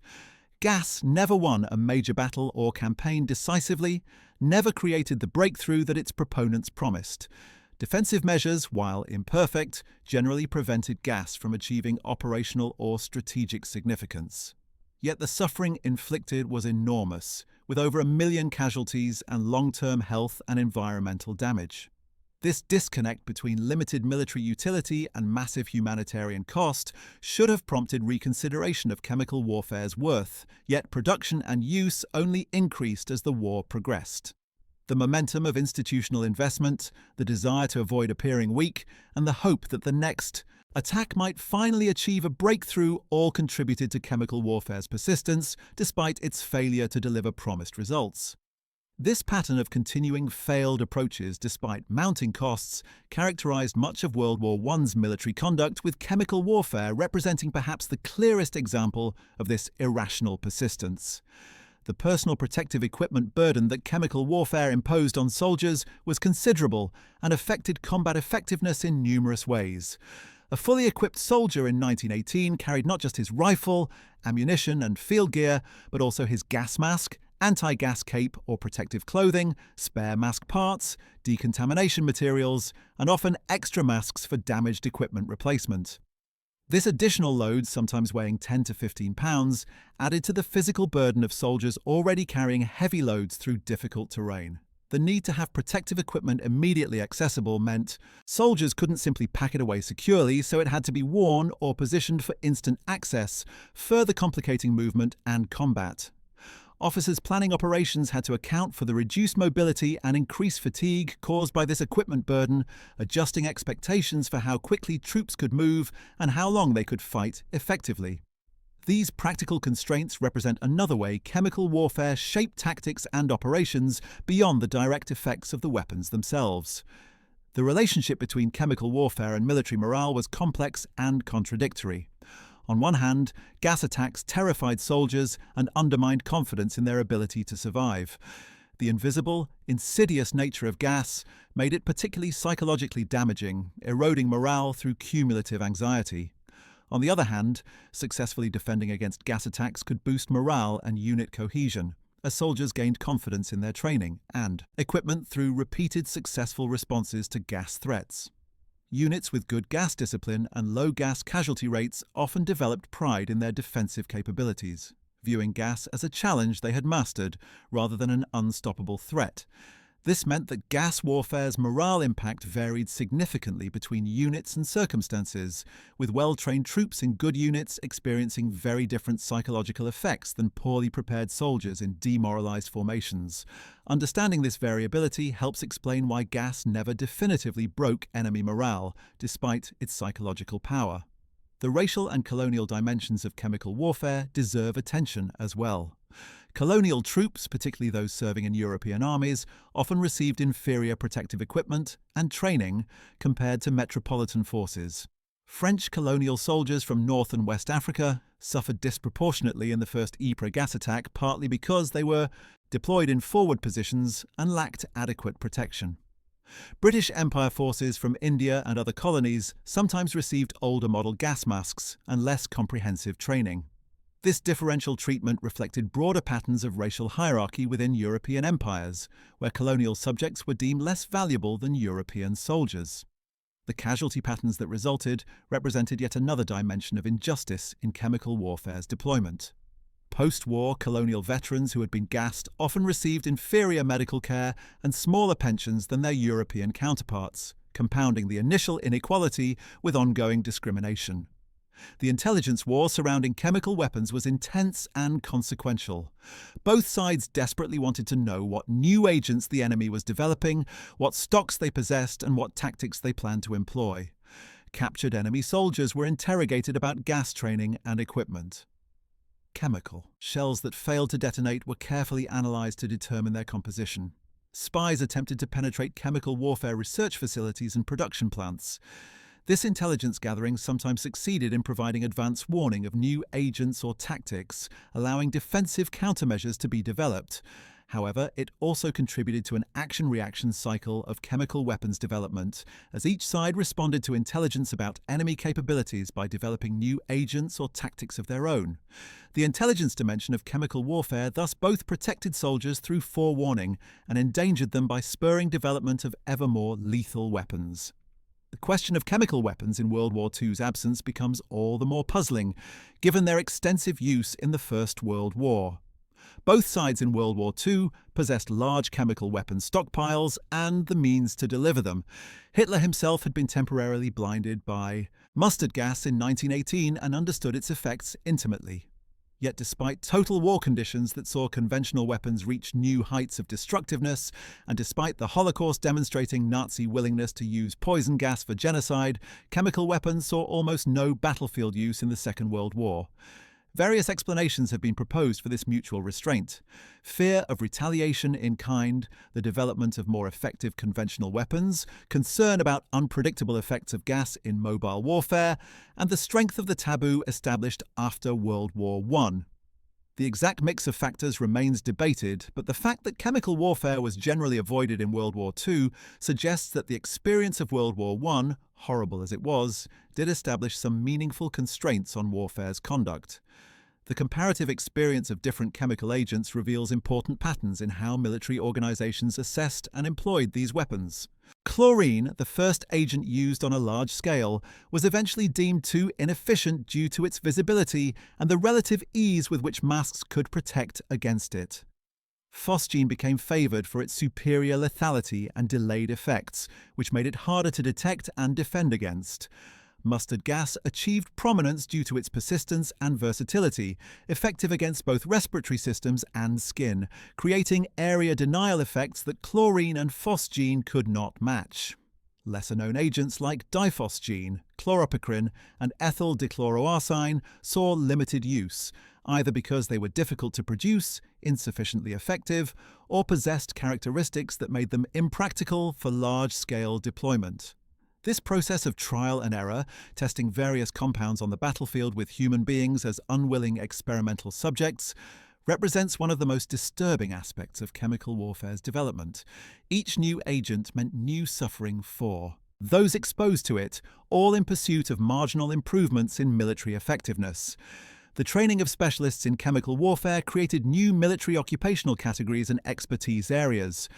Gas never won a major battle or campaign decisively, never created the breakthrough that its proponents promised. Defensive measures, while imperfect, generally prevented gas from achieving operational or strategic significance. Yet the suffering inflicted was enormous, with over 1 million casualties and long-term health and environmental damage. This disconnect between limited military utility and massive humanitarian cost should have prompted reconsideration of chemical warfare's worth, yet production and use only increased as the war progressed. The momentum of institutional investment, the desire to avoid appearing weak, and the hope that the next attack might finally achieve a breakthrough all contributed to chemical warfare's persistence, despite its failure to deliver promised results. This pattern of continuing failed approaches despite mounting costs characterized much of World War I's military conduct, with chemical warfare representing perhaps the clearest example of this irrational persistence. The personal protective equipment burden that chemical warfare imposed on soldiers was considerable and affected combat effectiveness in numerous ways. A fully equipped soldier in 1918 carried not just his rifle, ammunition and field gear, but also his gas mask, anti-gas cape or protective clothing, spare mask parts, decontamination materials, and often extra masks for damaged equipment replacement. This additional load, sometimes weighing 10 to 15 pounds, added to the physical burden of soldiers already carrying heavy loads through difficult terrain. The need to have protective equipment immediately accessible meant soldiers couldn't simply pack it away securely, so it had to be worn or positioned for instant access, further complicating movement and combat. Officers planning operations had to account for the reduced mobility and increased fatigue caused by this equipment burden, adjusting expectations for how quickly troops could move and how long they could fight effectively. These practical constraints represent another way chemical warfare shaped tactics and operations beyond the direct effects of the weapons themselves. The relationship between chemical warfare and military morale was complex and contradictory. On one hand, gas attacks terrified soldiers and undermined confidence in their ability to survive. The invisible, insidious nature of gas made it particularly psychologically damaging, eroding morale through cumulative anxiety. On the other hand, successfully defending against gas attacks could boost morale and unit cohesion, as soldiers gained confidence in their training and equipment through repeated successful responses to gas threats. Units with good gas discipline and low gas casualty rates often developed pride in their defensive capabilities, viewing gas as a challenge they had mastered rather than an unstoppable threat. This meant that gas warfare's morale impact varied significantly between units and circumstances, with well-trained troops in good units experiencing very different psychological effects than poorly prepared soldiers in demoralized formations. Understanding this variability helps explain why gas never definitively broke enemy morale, despite its psychological power. The racial and colonial dimensions of chemical warfare deserve attention as well. Colonial troops, particularly those serving in European armies, often received inferior protective equipment and training compared to metropolitan forces. French colonial soldiers from North and West Africa suffered disproportionately in the first Ypres gas attack, partly because they were deployed in forward positions and lacked adequate protection. British Empire forces from India and other colonies sometimes received older model gas masks and less comprehensive training. This differential treatment reflected broader patterns of racial hierarchy within European empires, where colonial subjects were deemed less valuable than European soldiers. The casualty patterns that resulted represented yet another dimension of injustice in chemical warfare's deployment. Post-war colonial veterans who had been gassed often received inferior medical care and smaller pensions than their European counterparts, compounding the initial inequality with ongoing discrimination. The intelligence war surrounding chemical weapons was intense and consequential. Both sides desperately wanted to know what new agents the enemy was developing, what stocks they possessed, and what tactics they planned to employ. Captured enemy soldiers were interrogated about gas training and equipment. Chemical shells that failed to detonate were carefully analyzed to determine their composition. Spies attempted to penetrate chemical warfare research facilities and production plants. This intelligence gathering sometimes succeeded in providing advance warning of new agents or tactics, allowing defensive countermeasures to be developed. However, it also contributed to an action-reaction cycle of chemical weapons development, as each side responded to intelligence about enemy capabilities by developing new agents or tactics of their own. The intelligence dimension of chemical warfare thus both protected soldiers through forewarning and endangered them by spurring development of ever more lethal weapons. The question of chemical weapons in World War II's absence becomes all the more puzzling, given their extensive use in the First World War. Both sides in World War II possessed large chemical weapons stockpiles and the means to deliver them. Hitler himself had been temporarily blinded by mustard gas in 1918 and understood its effects intimately. Yet despite total war conditions that saw conventional weapons reach new heights of destructiveness, and despite the Holocaust demonstrating Nazi willingness to use poison gas for genocide, chemical weapons saw almost no battlefield use in the Second World War. Various explanations have been proposed for this mutual restraint: fear of retaliation in kind, the development of more effective conventional weapons, concern about unpredictable effects of gas in mobile warfare, and the strength of the taboo established after World War I. The exact mix of factors remains debated, but the fact that chemical warfare was generally avoided in World War II suggests that the experience of World War I, horrible as it was, did establish some meaningful constraints on warfare's conduct. The comparative experience of different chemical agents reveals important patterns in how military organizations assessed and employed these weapons. Chlorine, the first agent used on a large scale, was eventually deemed too inefficient due to its visibility and the relative ease with which masks could protect against it. Phosgene became favored for its superior lethality and delayed effects, which made it harder to detect and defend against. Mustard gas achieved prominence due to its persistence and versatility, effective against both respiratory systems and skin, creating area denial effects that chlorine and phosgene could not match. Lesser-known agents like diphosgene, chloropicrin, and ethyl dichloroarsine saw limited use, either because they were difficult to produce, insufficiently effective, or possessed characteristics that made them impractical for large-scale deployment. This process of trial and error, testing various compounds on the battlefield with human beings as unwilling experimental subjects, represents one of the most disturbing aspects of chemical warfare's development. Each new agent meant new suffering for those exposed to it, all in pursuit of marginal improvements in military effectiveness. The training of specialists in chemical warfare created new military occupational categories and expertise areas.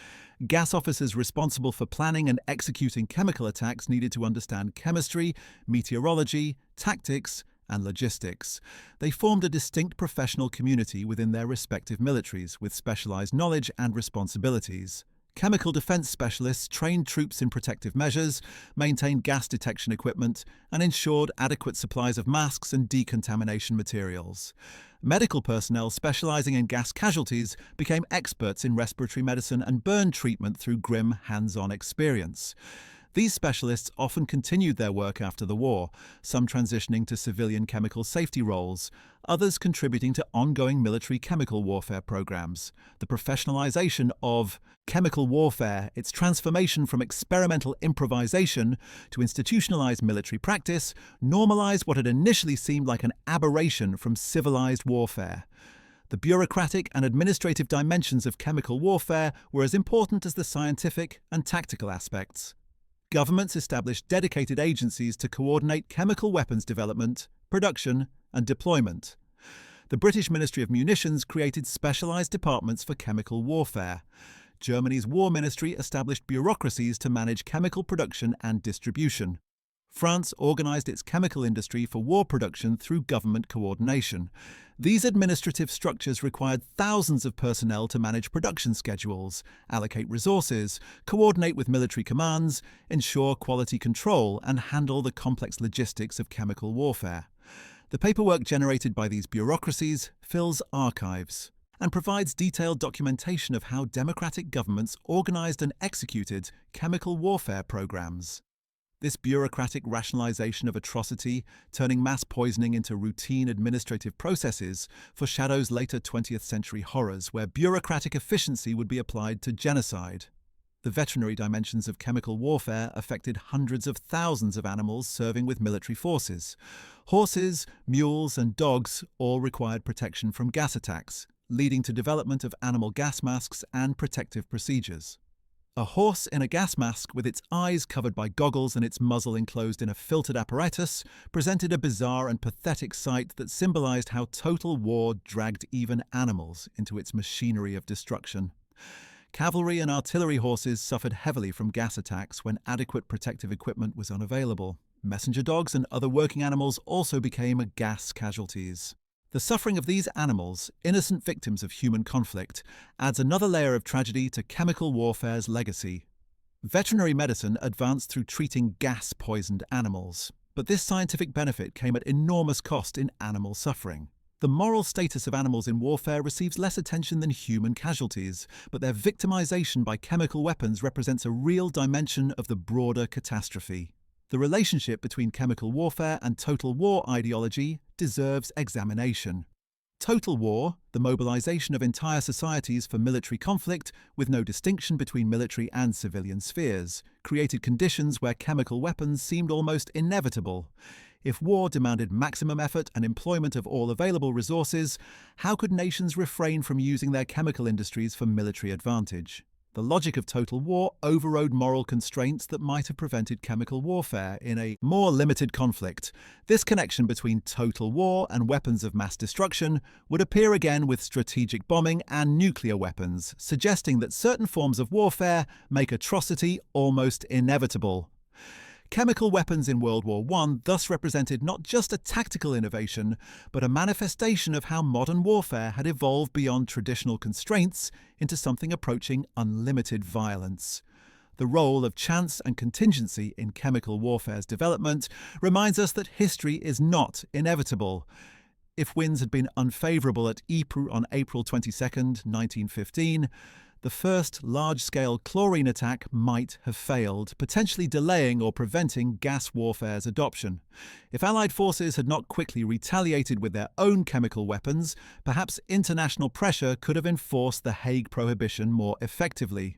Gas officers responsible for planning and executing chemical attacks needed to understand chemistry, meteorology, tactics, and logistics. They formed a distinct professional community within their respective militaries, with specialized knowledge and responsibilities. Chemical defense specialists trained troops in protective measures, maintained gas detection equipment, and ensured adequate supplies of masks and decontamination materials. Medical personnel specializing in gas casualties became experts in respiratory medicine and burn treatment through grim hands-on experience. These specialists often continued their work after the war, some transitioning to civilian chemical safety roles, others contributing to ongoing military chemical warfare programs. The professionalization of chemical warfare, its transformation from experimental improvisation to institutionalized military practice, normalized what had initially seemed like an aberration from civilized warfare. The bureaucratic and administrative dimensions of chemical warfare were as important as the scientific and tactical aspects. Governments established dedicated agencies to coordinate chemical weapons development, production, and deployment. The British Ministry of Munitions created specialised departments for chemical warfare. Germany's War Ministry established bureaucracies to manage chemical production and distribution. France organised its chemical industry for war production through government coordination. These administrative structures required thousands of personnel to manage production schedules, allocate resources, coordinate with military commands, ensure quality control, and handle the complex logistics of chemical warfare. The paperwork generated by these bureaucracies fills archives and provides detailed documentation of how democratic governments organised and executed chemical warfare programs. This bureaucratic rationalization of atrocity, turning mass poisoning into routine administrative processes, foreshadows later 20th century horrors where bureaucratic efficiency would be applied to genocide. The veterinary dimensions of chemical warfare affected hundreds of thousands of animals serving with military forces. Horses, mules, and dogs all required protection from gas attacks, leading to development of animal gas masks and protective procedures. A horse in a gas mask with its eyes covered by goggles and its muzzle enclosed in a filtered apparatus presented a bizarre and pathetic sight that symbolized how total war dragged even animals into its machinery of destruction. Cavalry and artillery horses suffered heavily from gas attacks when adequate protective equipment was unavailable. Messenger dogs and other working animals also became gas casualties. The suffering of these animals, innocent victims of human conflict, adds another layer of tragedy to chemical warfare's legacy. Veterinary medicine advanced through treating gas-poisoned animals, but this scientific benefit came at enormous cost in animal suffering. The moral status of animals in warfare receives less attention than human casualties, but their victimization by chemical weapons represents a real dimension of the broader catastrophe. The relationship between chemical warfare and total war ideology deserves examination. Total war, the mobilization of entire societies for military conflict with no distinction between military and civilian spheres, created conditions where chemical weapons seemed almost inevitable. If war demanded maximum effort and employment of all available resources, how could nations refrain from using their chemical industries for military advantage? The logic of total war overrode moral constraints that might have prevented chemical warfare in a more limited conflict. This connection between total war and weapons of mass destruction would appear again with strategic bombing and nuclear weapons, suggesting that certain forms of warfare make atrocity almost inevitable. Chemical weapons in World War I thus represented not just a tactical innovation, but a manifestation of how modern warfare had evolved beyond traditional constraints into something approaching unlimited violence. The role of chance and contingency in chemical warfare's development reminds us that history is not inevitable. If winds had been unfavourable at Ypres on April 22, 1915, the first large-scale chlorine attack might have failed, potentially delaying or preventing gas warfare's adoption. If Allied forces had not quickly retaliated with their own chemical weapons, perhaps international pressure could have enforced the Hague Prohibition more effectively.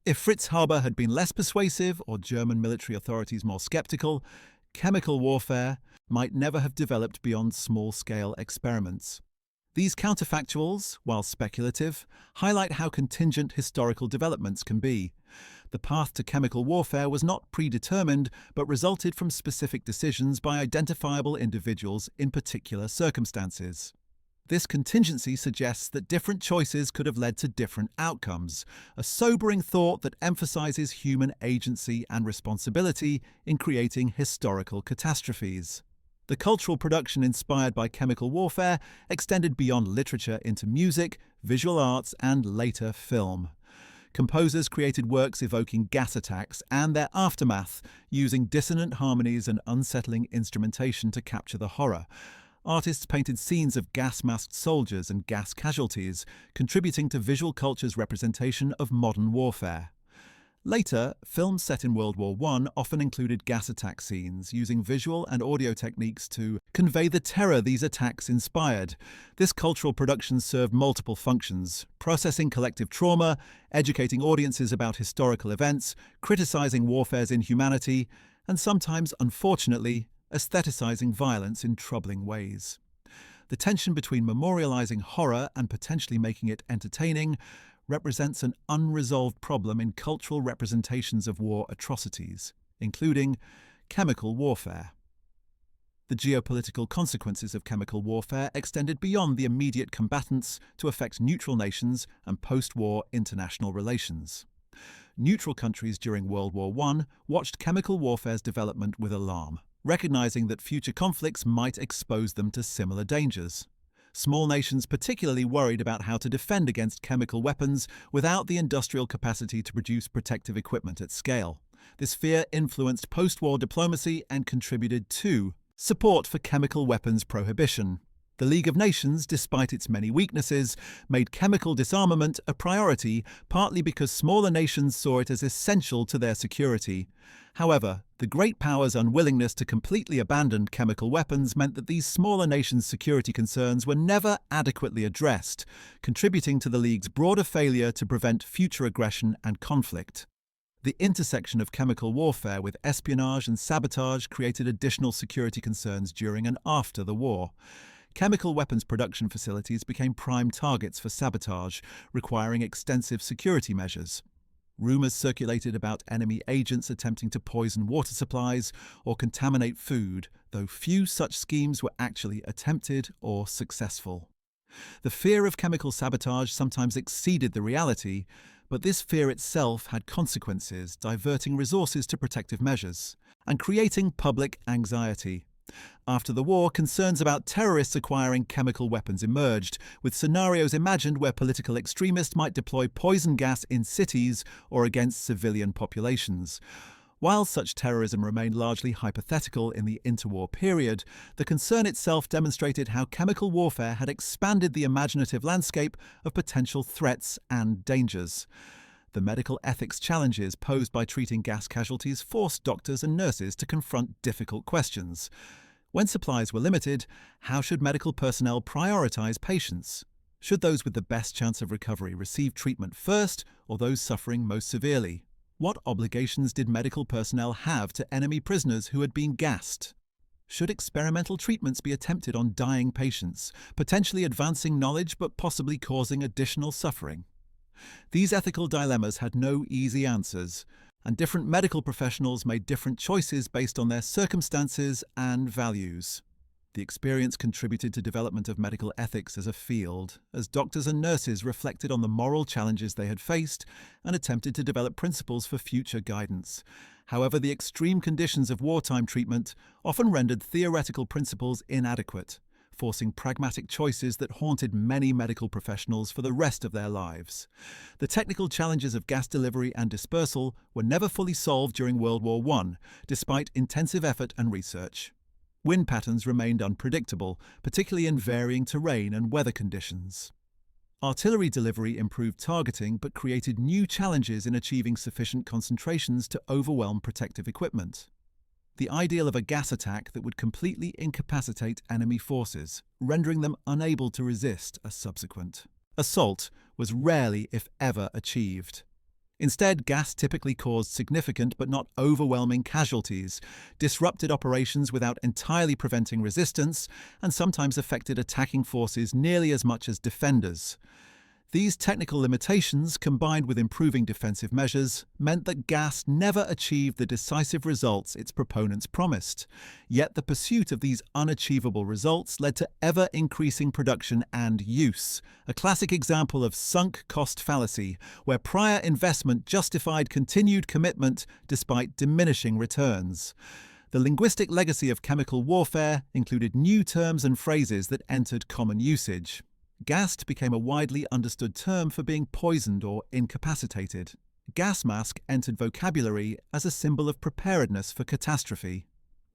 If Fritz Haber had been less persuasive or German military authorities more skeptical, chemical warfare might never have developed beyond small-scale experiments. These counterfactuals, while speculative, highlight how contingent historical developments can be. The path to chemical warfare was not predetermined, but resulted from specific decisions by identifiable individuals in particular circumstances. This contingency suggests that different choices could have led to different outcomes, a sobering thought that emphasizes human agency and responsibility in creating historical catastrophes. The cultural production inspired by chemical warfare extended beyond literature into music, visual arts, and later film. Composers created works evoking gas attacks and their aftermath, using dissonant harmonies and unsettling instrumentation to capture the horror. Artists painted scenes of gas-masked soldiers and gas casualties, contributing to visual culture's representation of modern warfare. Later, films set in World War I often included gas attack scenes, using visual and audio techniques to convey the terror these attacks inspired. This cultural production served multiple functions: processing collective trauma, educating audiences about historical events, criticizing warfare's inhumanity, and sometimes, unfortunately, aestheticizing violence in troubling ways. The tension between memorializing horror and potentially making it entertaining represents an unresolved problem in cultural representations of war atrocities, including chemical warfare. The geopolitical consequences of chemical warfare extended beyond the immediate combatants to affect neutral nations and post-war international relations. Neutral countries during World War I watched chemical warfare's development with alarm, recognizing that future conflicts might expose them to similar dangers. Small nations particularly worried about how to defend against chemical weapons without the industrial capacity to produce protective equipment at scale. This fear influenced post-war diplomacy and contributed to support for chemical weapons prohibition. The League of Nations, despite its many weaknesses, made chemical disarmament a priority, partly because smaller nations saw it as essential to their security. However, the great powers' unwillingness to completely abandon chemical weapons meant that these smaller nations' security concerns were never adequately addressed, contributing to the League's broader failure to prevent future aggression and conflict. The intersection of chemical warfare with espionage and sabotage created additional security concerns during and after the war. Chemical weapons production facilities became prime targets for sabotage, requiring extensive security measures. Rumors circulated about enemy agents attempting to poison water supplies or contaminate food, though few such schemes were actually attempted or successful. The fear of chemical sabotage sometimes exceeded the reality, but this fear itself had consequences, diverting resources to protective measures and creating public anxiety. After the war, concerns about terrorists acquiring chemical weapons emerged, with scenarios imagined where political extremists might deploy poison gas in cities or against civilian populations. While such terrorism remained largely hypothetical in the interwar period, the concern itself demonstrated how chemical warfare had expanded the imaginative landscape of potential threats and dangers. The medical ethics challenges posed by treating gas casualties forced doctors and nurses to confront difficult questions. When supplies were limited, how should medical personnel prioritize patients? Should those with the best chance of recovery receive treatment first, or those suffering most severely? What obligations did medical personnel have to enemy prisoners who had been gassed? Should experimental treatments be attempted on dying patients, potentially advancing knowledge but possibly causing additional suffering? These ethical dilemmas had no easy answers, and different medical professionals made different choices based on their circumstances and values. The experience contributed to development of medical ethics as a field, as doctors and nurses reflected on the moral challenges they had faced and attempted to develop principles for future guidance. However, the extreme conditions of wartime treatment often rendered theoretical principles inadequate, forcing pragmatic choices that haunted many medical professionals for the rest of their lives. The technical challenges of gas delivery and dispersal were never fully solved during World War I, despite intensive effort and research. Wind patterns remained unpredictable, particularly in varying terrain and weather conditions. Artillery delivery improved targeting but created new challenges in achieving sufficient concentrations to overwhelm protective equipment. The ideal of a gas attack that would completely incapacitate enemy forces, rendering them unable to resist a subsequent assault, was rarely, if ever, achieved. Instead, gas typically caused significant but not overwhelming casualties, disrupted operations without entirely preventing resistance, and sometimes affected attacking forces nearly as much as defenders. These technical limitations, combined with improving defensive measures, meant that gas never achieved the decisive results its proponents promised. Yet the pursuit of these unachievable results led to ever-increasing production and use, a classic example of sunk cost fallacy, where prior investment justified continued commitment despite diminishing returns. The linguistic legacy of chemical warfare included new terms and phrases that entered common usage. Gassed became a widely understood term for being poisoned or incapacitated. Gas mask entered vocabulary as a symbol of preparedness for catastrophe.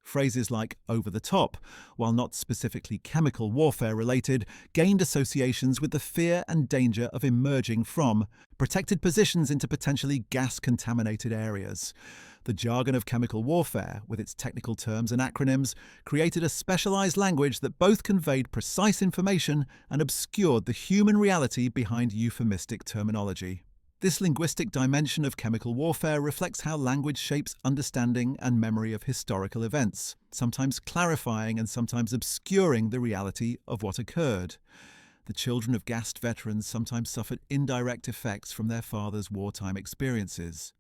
Phrases like over the top, while not specifically chemical warfare related, gained associations with the fear and danger of emerging from protected positions into potentially gas-contaminated areas. The jargon of chemical warfare, with its technical terms and acronyms, created a specialized language that both conveyed precise information and obscured the human reality behind euphemistic terminology. This linguistic dimension of chemical warfare reflects how language shapes understanding and memory of historical events, sometimes clarifying and sometimes obscuring the reality of what occurred. The children of gassed veterans sometimes suffered indirect effects from their fathers' wartime experiences.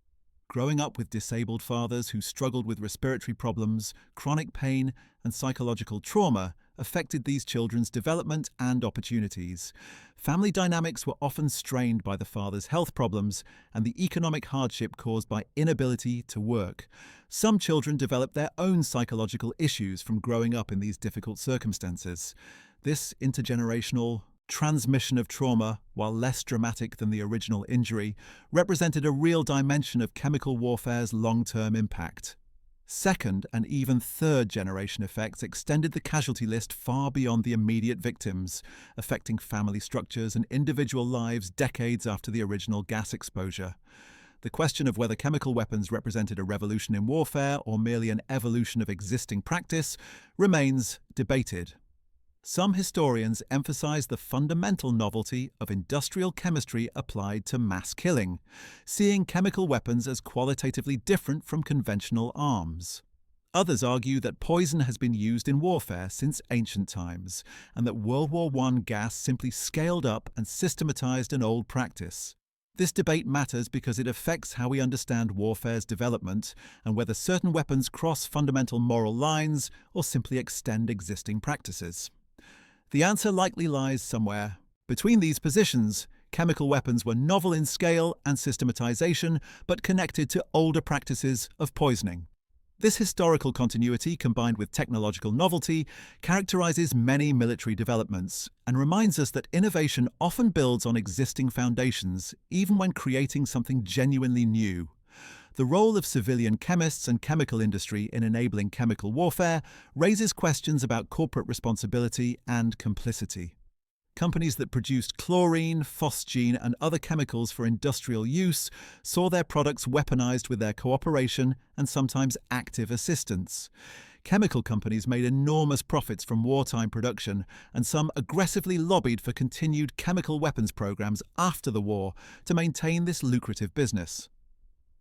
Growing up with disabled fathers who struggled with respiratory problems, chronic pain, and psychological trauma affected these children's development and opportunities. Family dynamics were often strained by the father's health problems and the economic hardship caused by inability to work. Some children developed their own psychological issues from growing up in these difficult circumstances. This intergenerational transmission of trauma, while less dramatic than the original injury, represented a real dimension of chemical warfare's long-term impact. Second and even third generation effects extended the casualty list far beyond the immediate victims, affecting family structures and individual lives decades after the original gas exposure. The question of whether chemical weapons represented a revolution in warfare or merely an evolution of existing practice remains debated. Some historians emphasize the fundamental novelty of industrial chemistry applied to mass killing, seeing chemical weapons as qualitatively different from conventional arms. Others argue that poison has been used in warfare since ancient times, and that World War I gas simply scaled up and systematized an old practice. This debate matters because it affects how we understand warfare's development and whether certain weapons cross fundamental moral lines or simply extend existing practices. The answer likely lies somewhere between these positions. Chemical weapons were novel in scale and systematization, but connected to older practices of poisoning. This historical continuity, combined with technological novelty, characterizes many military developments and reminds us that innovation often builds on existing foundations, even when creating something genuinely new. The role of civilian chemists and chemical industry in enabling chemical warfare raises questions about corporate responsibility and complicity. Companies that produced chlorine, phosgene, and other chemicals for industrial use saw their products weaponized with their cooperation and sometimes active assistance. Chemical companies made enormous profits from wartime production, and some aggressively lobbied for continued chemical weapons programs after the war to maintain this lucrative business.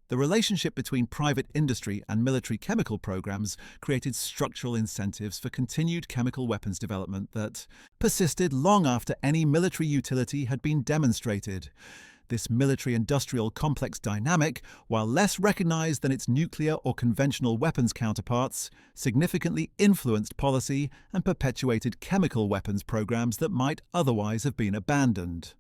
The relationship between private industry and military chemical programs created structural incentives for continued chemical weapons development that persisted long after any military utility had been demonstrated. This military-industrial complex dynamic, while less recognized than its nuclear or conventional weapons counterparts, significantly influenced policy and perpetuated chemical weapons programs that might otherwise have been abandoned.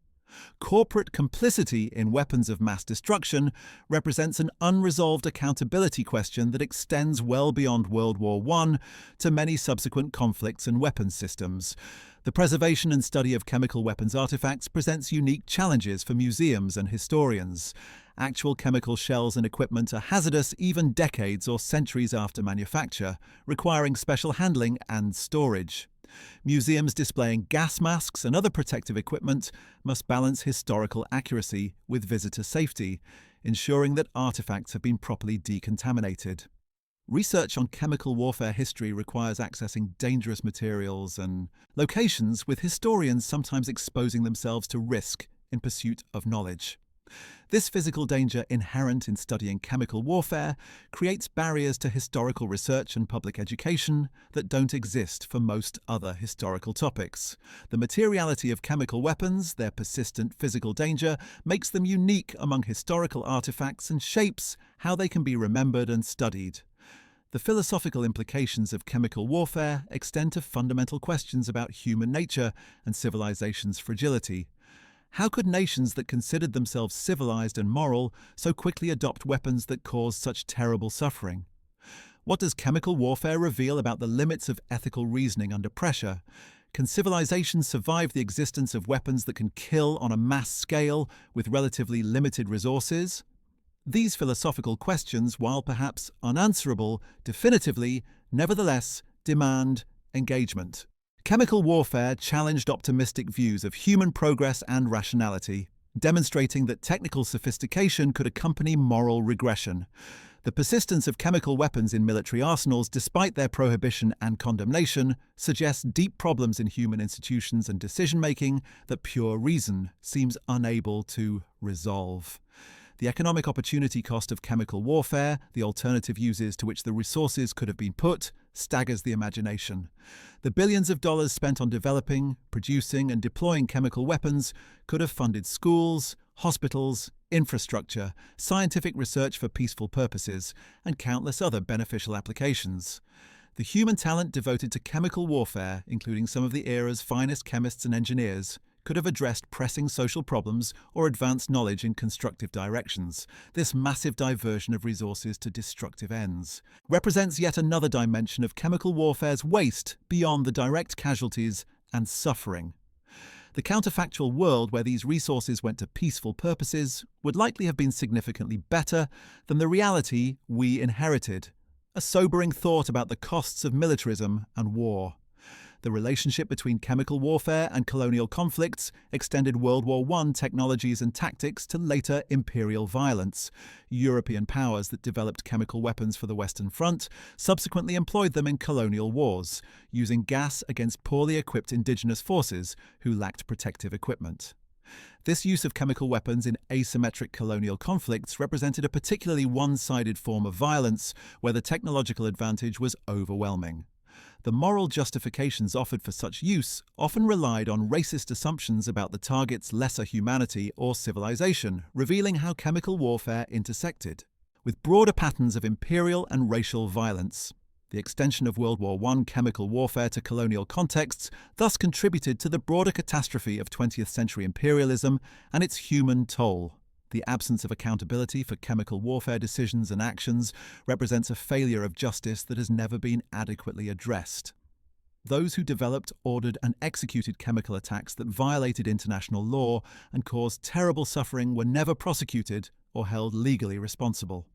Corporate complicity in weapons of mass destruction represents an unresolved accountability question that extends well beyond World War I to many subsequent conflicts and weapons systems. The preservation and study of chemical weapons artifacts presents unique challenges for museums and historians. Actual chemical shells and equipment are hazardous even decades or centuries after manufacture, requiring special handling and storage. Museums displaying gas masks and other protective equipment must balance historical accuracy with visitor safety, ensuring that artifacts have been properly decontaminated. Research on chemical warfare history requires accessing dangerous materials and locations, with historians sometimes exposing themselves to risk in pursuit of knowledge. This physical danger inherent in studying chemical warfare creates barriers to historical research and public education that don't exist for most other historical topics. The materiality of chemical weapons, their persistent physical danger, makes them unique among historical artifacts and shapes how they can be remembered and studied. The philosophical implications of chemical warfare extend to fundamental questions about human nature and civilization's fragility. How could nations that considered themselves civilized and moral so quickly adopt weapons that cause such terrible suffering? What does chemical warfare reveal about the limits of ethical reasoning under pressure? Can civilizations survive the existence of weapons that can kill on a mass scale with relatively limited resources? These philosophical questions, while perhaps unanswerable definitively, nevertheless demand engagement. Chemical warfare challenged optimistic views of human progress and rationality, demonstrating that technical sophistication could accompany moral regression. The persistence of chemical weapons in military arsenals, despite their prohibition and condemnation, suggests deep problems in human institutions and decision-making that pure reason seems unable to resolve. The economic opportunity cost of chemical warfare, the alternative uses to which the resources could have been put, staggers the imagination. The billions of dollars spent on developing, producing, and deploying chemical weapons could have funded schools, hospitals, infrastructure, scientific research for peaceful purposes, and countless other beneficial applications. The human talent devoted to chemical warfare, including some of the era's finest chemists and engineers, could have addressed pressing social problems or advanced knowledge in constructive directions. This massive diversion of resources to destructive ends represents yet another dimension of chemical warfare's waste beyond the direct casualties and suffering. The counterfactual world where these resources went to peaceful purposes would likely have been significantly better than the reality we inherited. A sobering thought about the costs of militarism and war. The relationship between chemical warfare and colonial conflicts extended World War I technologies and tactics to later imperial violence. European powers that developed chemical weapons for the Western Front subsequently employed them in colonial wars, using gas against poorly equipped indigenous forces who lacked protective equipment. This use of chemical weapons in asymmetric colonial conflicts represented a particularly one-sided form of violence where the technological advantage was overwhelming. The moral justifications offered for such use often relied on racist assumptions about the target's lesser humanity or civilization, revealing how chemical warfare intersected with broader patterns of imperial and racial violence. The extension of World War I chemical warfare to colonial contexts thus contributed to the broader catastrophe of 20th century imperialism and its human toll. The absence of accountability for chemical warfare decisions and actions represents a failure of justice that has never been adequately addressed. Those who developed, ordered, and executed chemical attacks that violated international law and caused terrible suffering were never prosecuted or held legally responsible.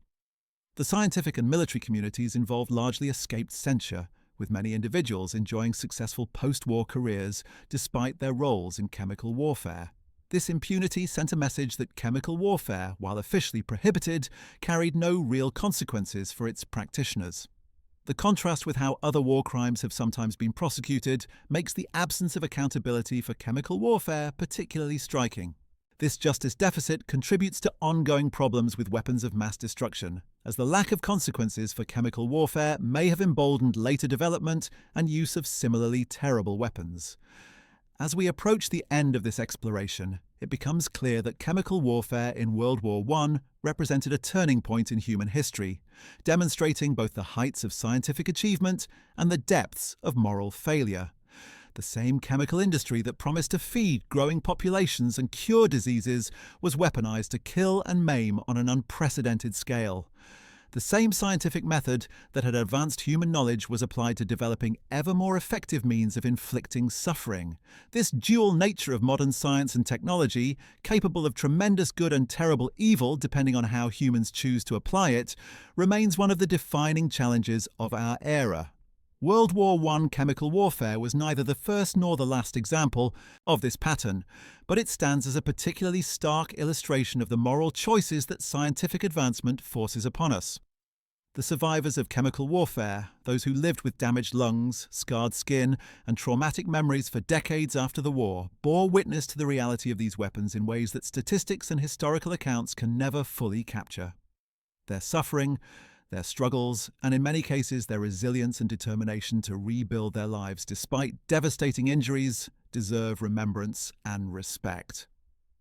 The scientific and military communities involved largely escaped censure, with many individuals enjoying successful post-war careers despite their roles in chemical warfare. This impunity sent a message that chemical warfare, while officially prohibited, carried no real consequences for its practitioners. The contrast with how other war crimes have sometimes been prosecuted makes the absence of accountability for chemical warfare particularly striking. This justice deficit contributes to ongoing problems with weapons of mass destruction, as the lack of consequences for chemical warfare may have emboldened later development and use of similarly terrible weapons. As we approach the end of this exploration, it becomes clear that chemical warfare in World War I represented a turning point in human history, demonstrating both the heights of scientific achievement and the depths of moral failure. The same chemical industry that promised to feed growing populations and cure diseases was weaponized to kill and maim on an unprecedented scale. The same scientific method that had advanced human knowledge was applied to developing ever more effective means of inflicting suffering. This dual nature of modern science and technology, capable of tremendous good and terrible evil depending on how humans choose to apply it, remains one of the defining challenges of our era. World War I chemical warfare was neither the first nor the last example of this pattern, but it stands as a particularly stark illustration of the moral choices that scientific advancement forces upon us. The survivors of chemical warfare, those who lived with damaged lungs, scarred skin, and traumatic memories for decades after the war, bore witness to the reality of these weapons in ways that statistics and historical accounts can never fully capture. Their suffering, their struggles, and in many cases their resilience and determination to rebuild their lives despite devastating injuries, deserve remembrance and respect.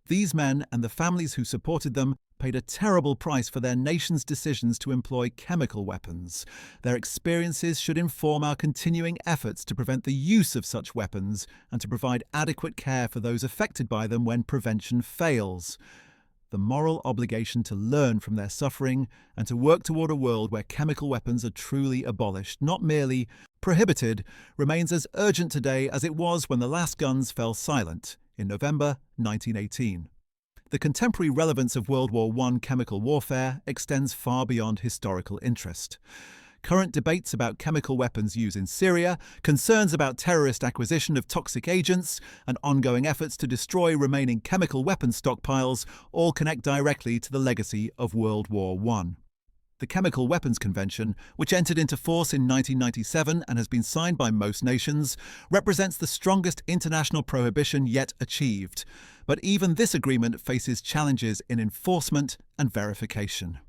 These men and the families who supported them paid a terrible price for their nation's decisions to employ chemical weapons. Their experiences should inform our continuing efforts to prevent the use of such weapons and to provide adequate care for those affected by them when prevention fails. The moral obligation to learn from their suffering and to work toward a world where chemical weapons are truly abolished, not merely prohibited, remains as urgent today as it was when the last guns fell silent in November 1918. The contemporary relevance of World War I chemical warfare extends far beyond historical interest. Current debates about chemical weapons use in Syria, concerns about terrorist acquisition of toxic agents, and ongoing efforts to destroy remaining chemical weapons stockpiles all connect directly to the legacy of World War I. The Chemical Weapons Convention, which entered into force in 1997 and has been signed by most nations, represents the strongest international prohibition yet achieved. But even this agreement faces challenges in enforcement and verification.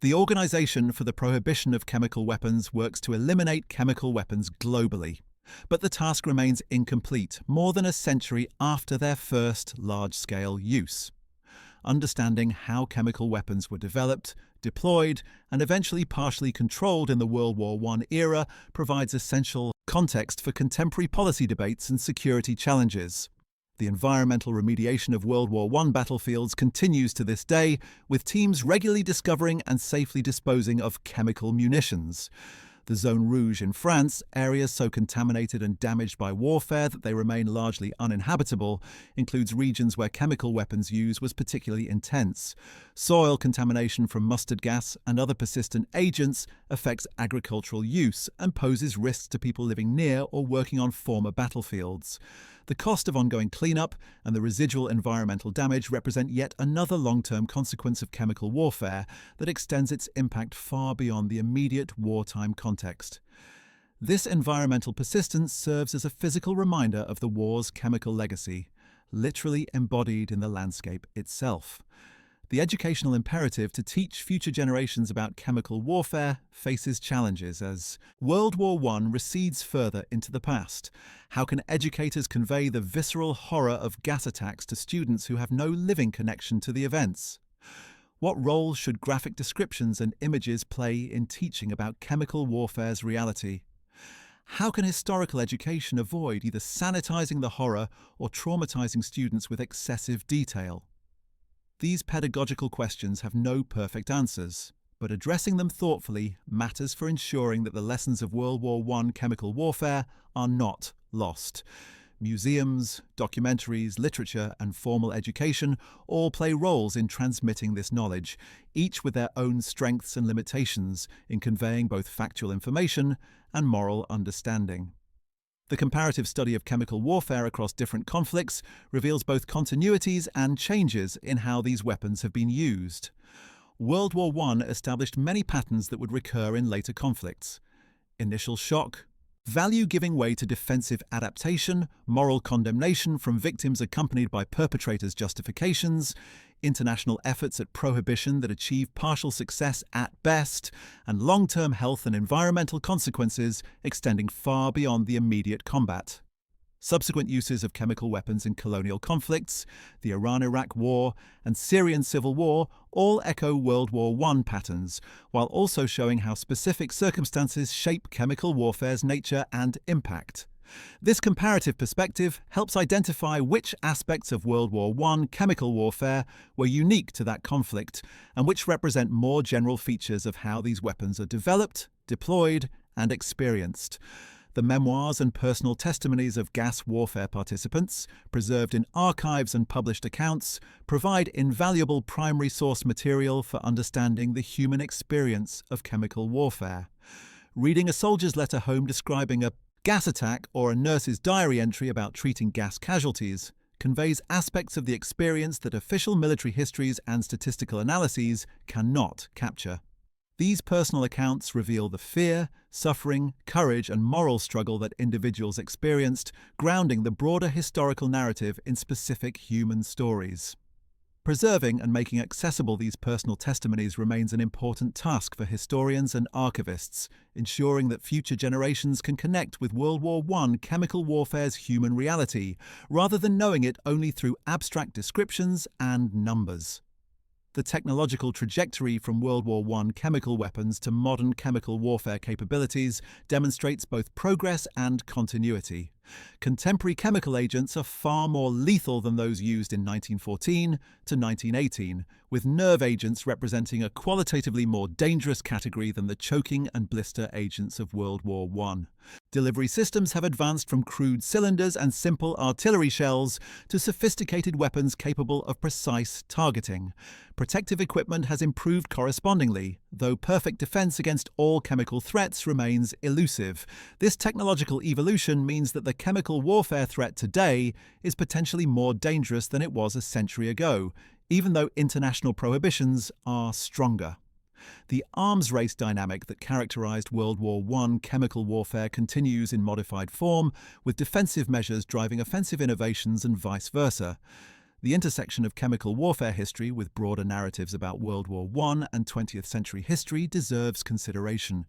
The Organization for the Prohibition of Chemical Weapons works to eliminate chemical weapons globally. But the task remains incomplete more than a century after their first large-scale use. Understanding how chemical weapons were developed, deployed, and eventually partially controlled in the World War I era provides essential context for contemporary policy debates and security challenges. The environmental remediation of World War I battlefields continues to this day, with teams regularly discovering and safely disposing of chemical munitions. The Zone Rouge in France, areas so contaminated and damaged by warfare that they remain largely uninhabitable, includes regions where chemical weapons use was particularly intense. Soil contamination from mustard gas and other persistent agents affects agricultural use and poses risks to people living near or working on former battlefields. The cost of ongoing cleanup and the residual environmental damage represent yet another long-term consequence of chemical warfare that extends its impact far beyond the immediate wartime context. This environmental persistence serves as a physical reminder of the war's chemical legacy, literally embodied in the landscape itself. The educational imperative to teach future generations about chemical warfare faces challenges as World War I recedes further into the past. How can educators convey the visceral horror of gas attacks to students who have no living connection to the events? What role should graphic descriptions and images play in teaching about chemical warfare's reality? How can historical education avoid either sanitizing the horror or traumatizing students with excessive detail? These pedagogical questions have no perfect answers, but addressing them thoughtfully matters for ensuring that the lessons of World War I chemical warfare are not lost. Museums, documentaries, literature, and formal education all play roles in transmitting this knowledge, each with their own strengths and limitations in conveying both factual information and moral understanding. The comparative study of chemical warfare across different conflicts reveals both continuities and changes in how these weapons have been used. World War I established many patterns that would recur in later conflicts. Initial shock, value giving way to defensive adaptation, moral condemnation from victims accompanied by perpetrators' justifications, international efforts at prohibition that achieve partial success at best, and long-term health and environmental consequences extending far beyond the immediate combat. Subsequent uses of chemical weapons in colonial conflicts, the Iran-Iraq War, and Syrian civil war all echo World War I patterns, while also showing how specific circumstances shape chemical warfare's nature and impact. This comparative perspective helps identify which aspects of World War I chemical warfare were unique to that conflict and which represent more general features of how these weapons are developed, deployed, and experienced. The memoirs and personal testimonies of gas warfare participants, preserved in archives and published accounts, provide invaluable primary source material for understanding the human experience of chemical warfare. Reading a soldier's letter home describing a gas attack or a nurse's diary entry about treating gas casualties conveys aspects of the experience that official military histories and statistical analyses cannot capture. These personal accounts reveal the fear, suffering, courage, and moral struggle that individuals experienced, grounding the broader historical narrative in specific human stories. Preserving and making accessible these personal testimonies remains an important task for historians and archivists, ensuring that future generations can connect with World War I chemical warfare's human reality, rather than knowing it only through abstract descriptions and numbers. The technological trajectory from World War I chemical weapons to modern chemical warfare capabilities demonstrates both progress and continuity. Contemporary chemical agents are far more lethal than those used in 1914 to 1918, with nerve agents representing a qualitatively more dangerous category than the choking and blister agents of World War I. Delivery systems have advanced from crude cylinders and simple artillery shells to sophisticated weapons capable of precise targeting. Protective equipment has improved correspondingly, though perfect defense against all chemical threats remains elusive. This technological evolution means that the chemical warfare threat today is potentially more dangerous than it was a century ago, even though international prohibitions are stronger. The arms race dynamic that characterized World War I chemical warfare continues in modified form, with defensive measures driving offensive innovations and vice versa. The intersection of chemical warfare history with broader narratives about World War I and 20th century history deserves consideration.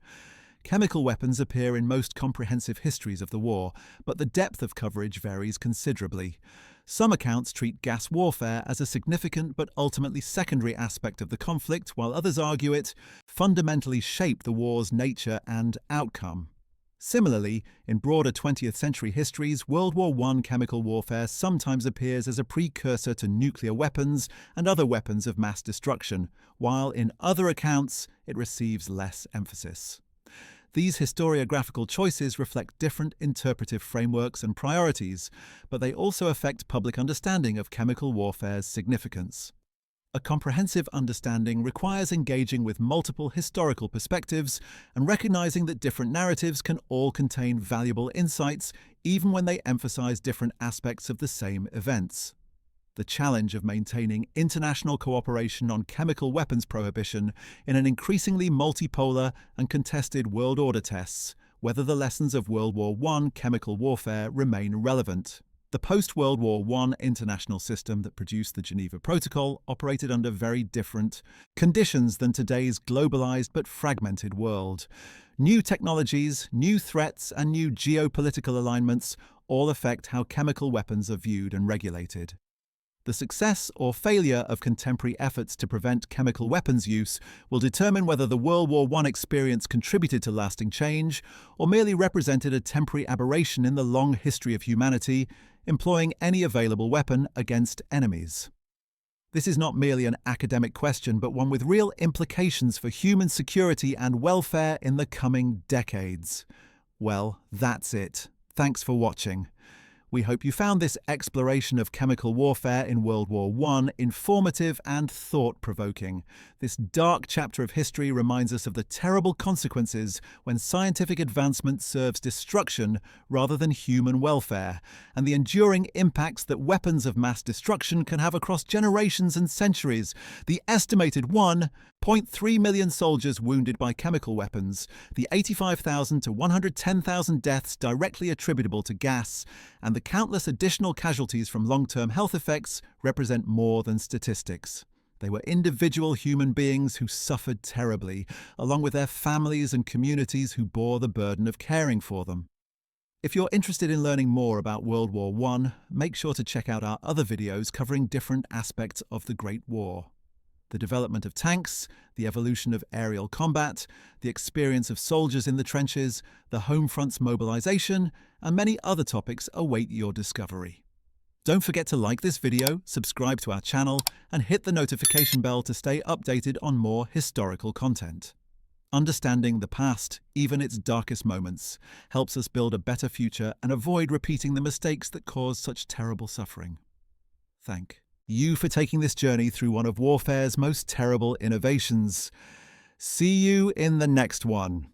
Chemical weapons appear in most comprehensive histories of the war, but the depth of coverage varies considerably. Some accounts treat gas warfare as a significant but ultimately secondary aspect of the conflict, while others argue it fundamentally shaped the war's nature and outcome. Similarly, in broader 20th century histories, World War I chemical warfare sometimes appears as a precursor to nuclear weapons and other weapons of mass destruction, while in other accounts it receives less emphasis. These historiographical choices reflect different interpretive frameworks and priorities, but they also affect public understanding of chemical warfare's significance. A comprehensive understanding requires engaging with multiple historical perspectives and recognizing that different narratives can all contain valuable insights, even when they emphasize different aspects of the same events. The challenge of maintaining international cooperation on chemical weapons prohibition in an increasingly multipolar and contested world order tests whether the lessons of World War I chemical warfare remain relevant. The post-World War I international system that produced the Geneva Protocol operated under very different conditions than today's globalized but fragmented world. New technologies, new threats, and new geopolitical alignments all affect how chemical weapons are viewed and regulated. The success or failure of contemporary efforts to prevent chemical weapons use will determine whether the World War I experience contributed to lasting change or merely represented a temporary aberration in the long history of humanity, employing any available weapon against enemies. This is not merely an academic question, but one with real implications for human security and welfare in the coming decades. Well, that's it. Thanks for watching. We hope you found this exploration of chemical warfare in World War I informative and thought-provoking. This dark chapter of history reminds us of the terrible consequences when scientific advancement serves destruction rather than human welfare, and the enduring impacts that weapons of mass destruction can have across generations and centuries. The estimated 1.3 million soldiers wounded by chemical weapons, the 85,000 to 110,000 deaths directly attributable to gas, and the countless additional casualties from long-term health effects represent more than statistics. They were individual human beings who suffered terribly, along with their families and communities who bore the burden of caring for them. If you're interested in learning more about World War I, make sure to check out our other videos covering different aspects of the Great War. The development of tanks, the evolution of aerial combat, the experience of soldiers in the trenches, the home front's mobilization, and many other topics await your discovery. Don't forget to like this video, subscribe to our channel, and hit the notification bell to stay updated on more historical content. Understanding the past, even its darkest moments, helps us build a better future and avoid repeating the mistakes that caused such terrible suffering. Thank you for taking this journey through one of warfare's most terrible innovations. See you in the next one.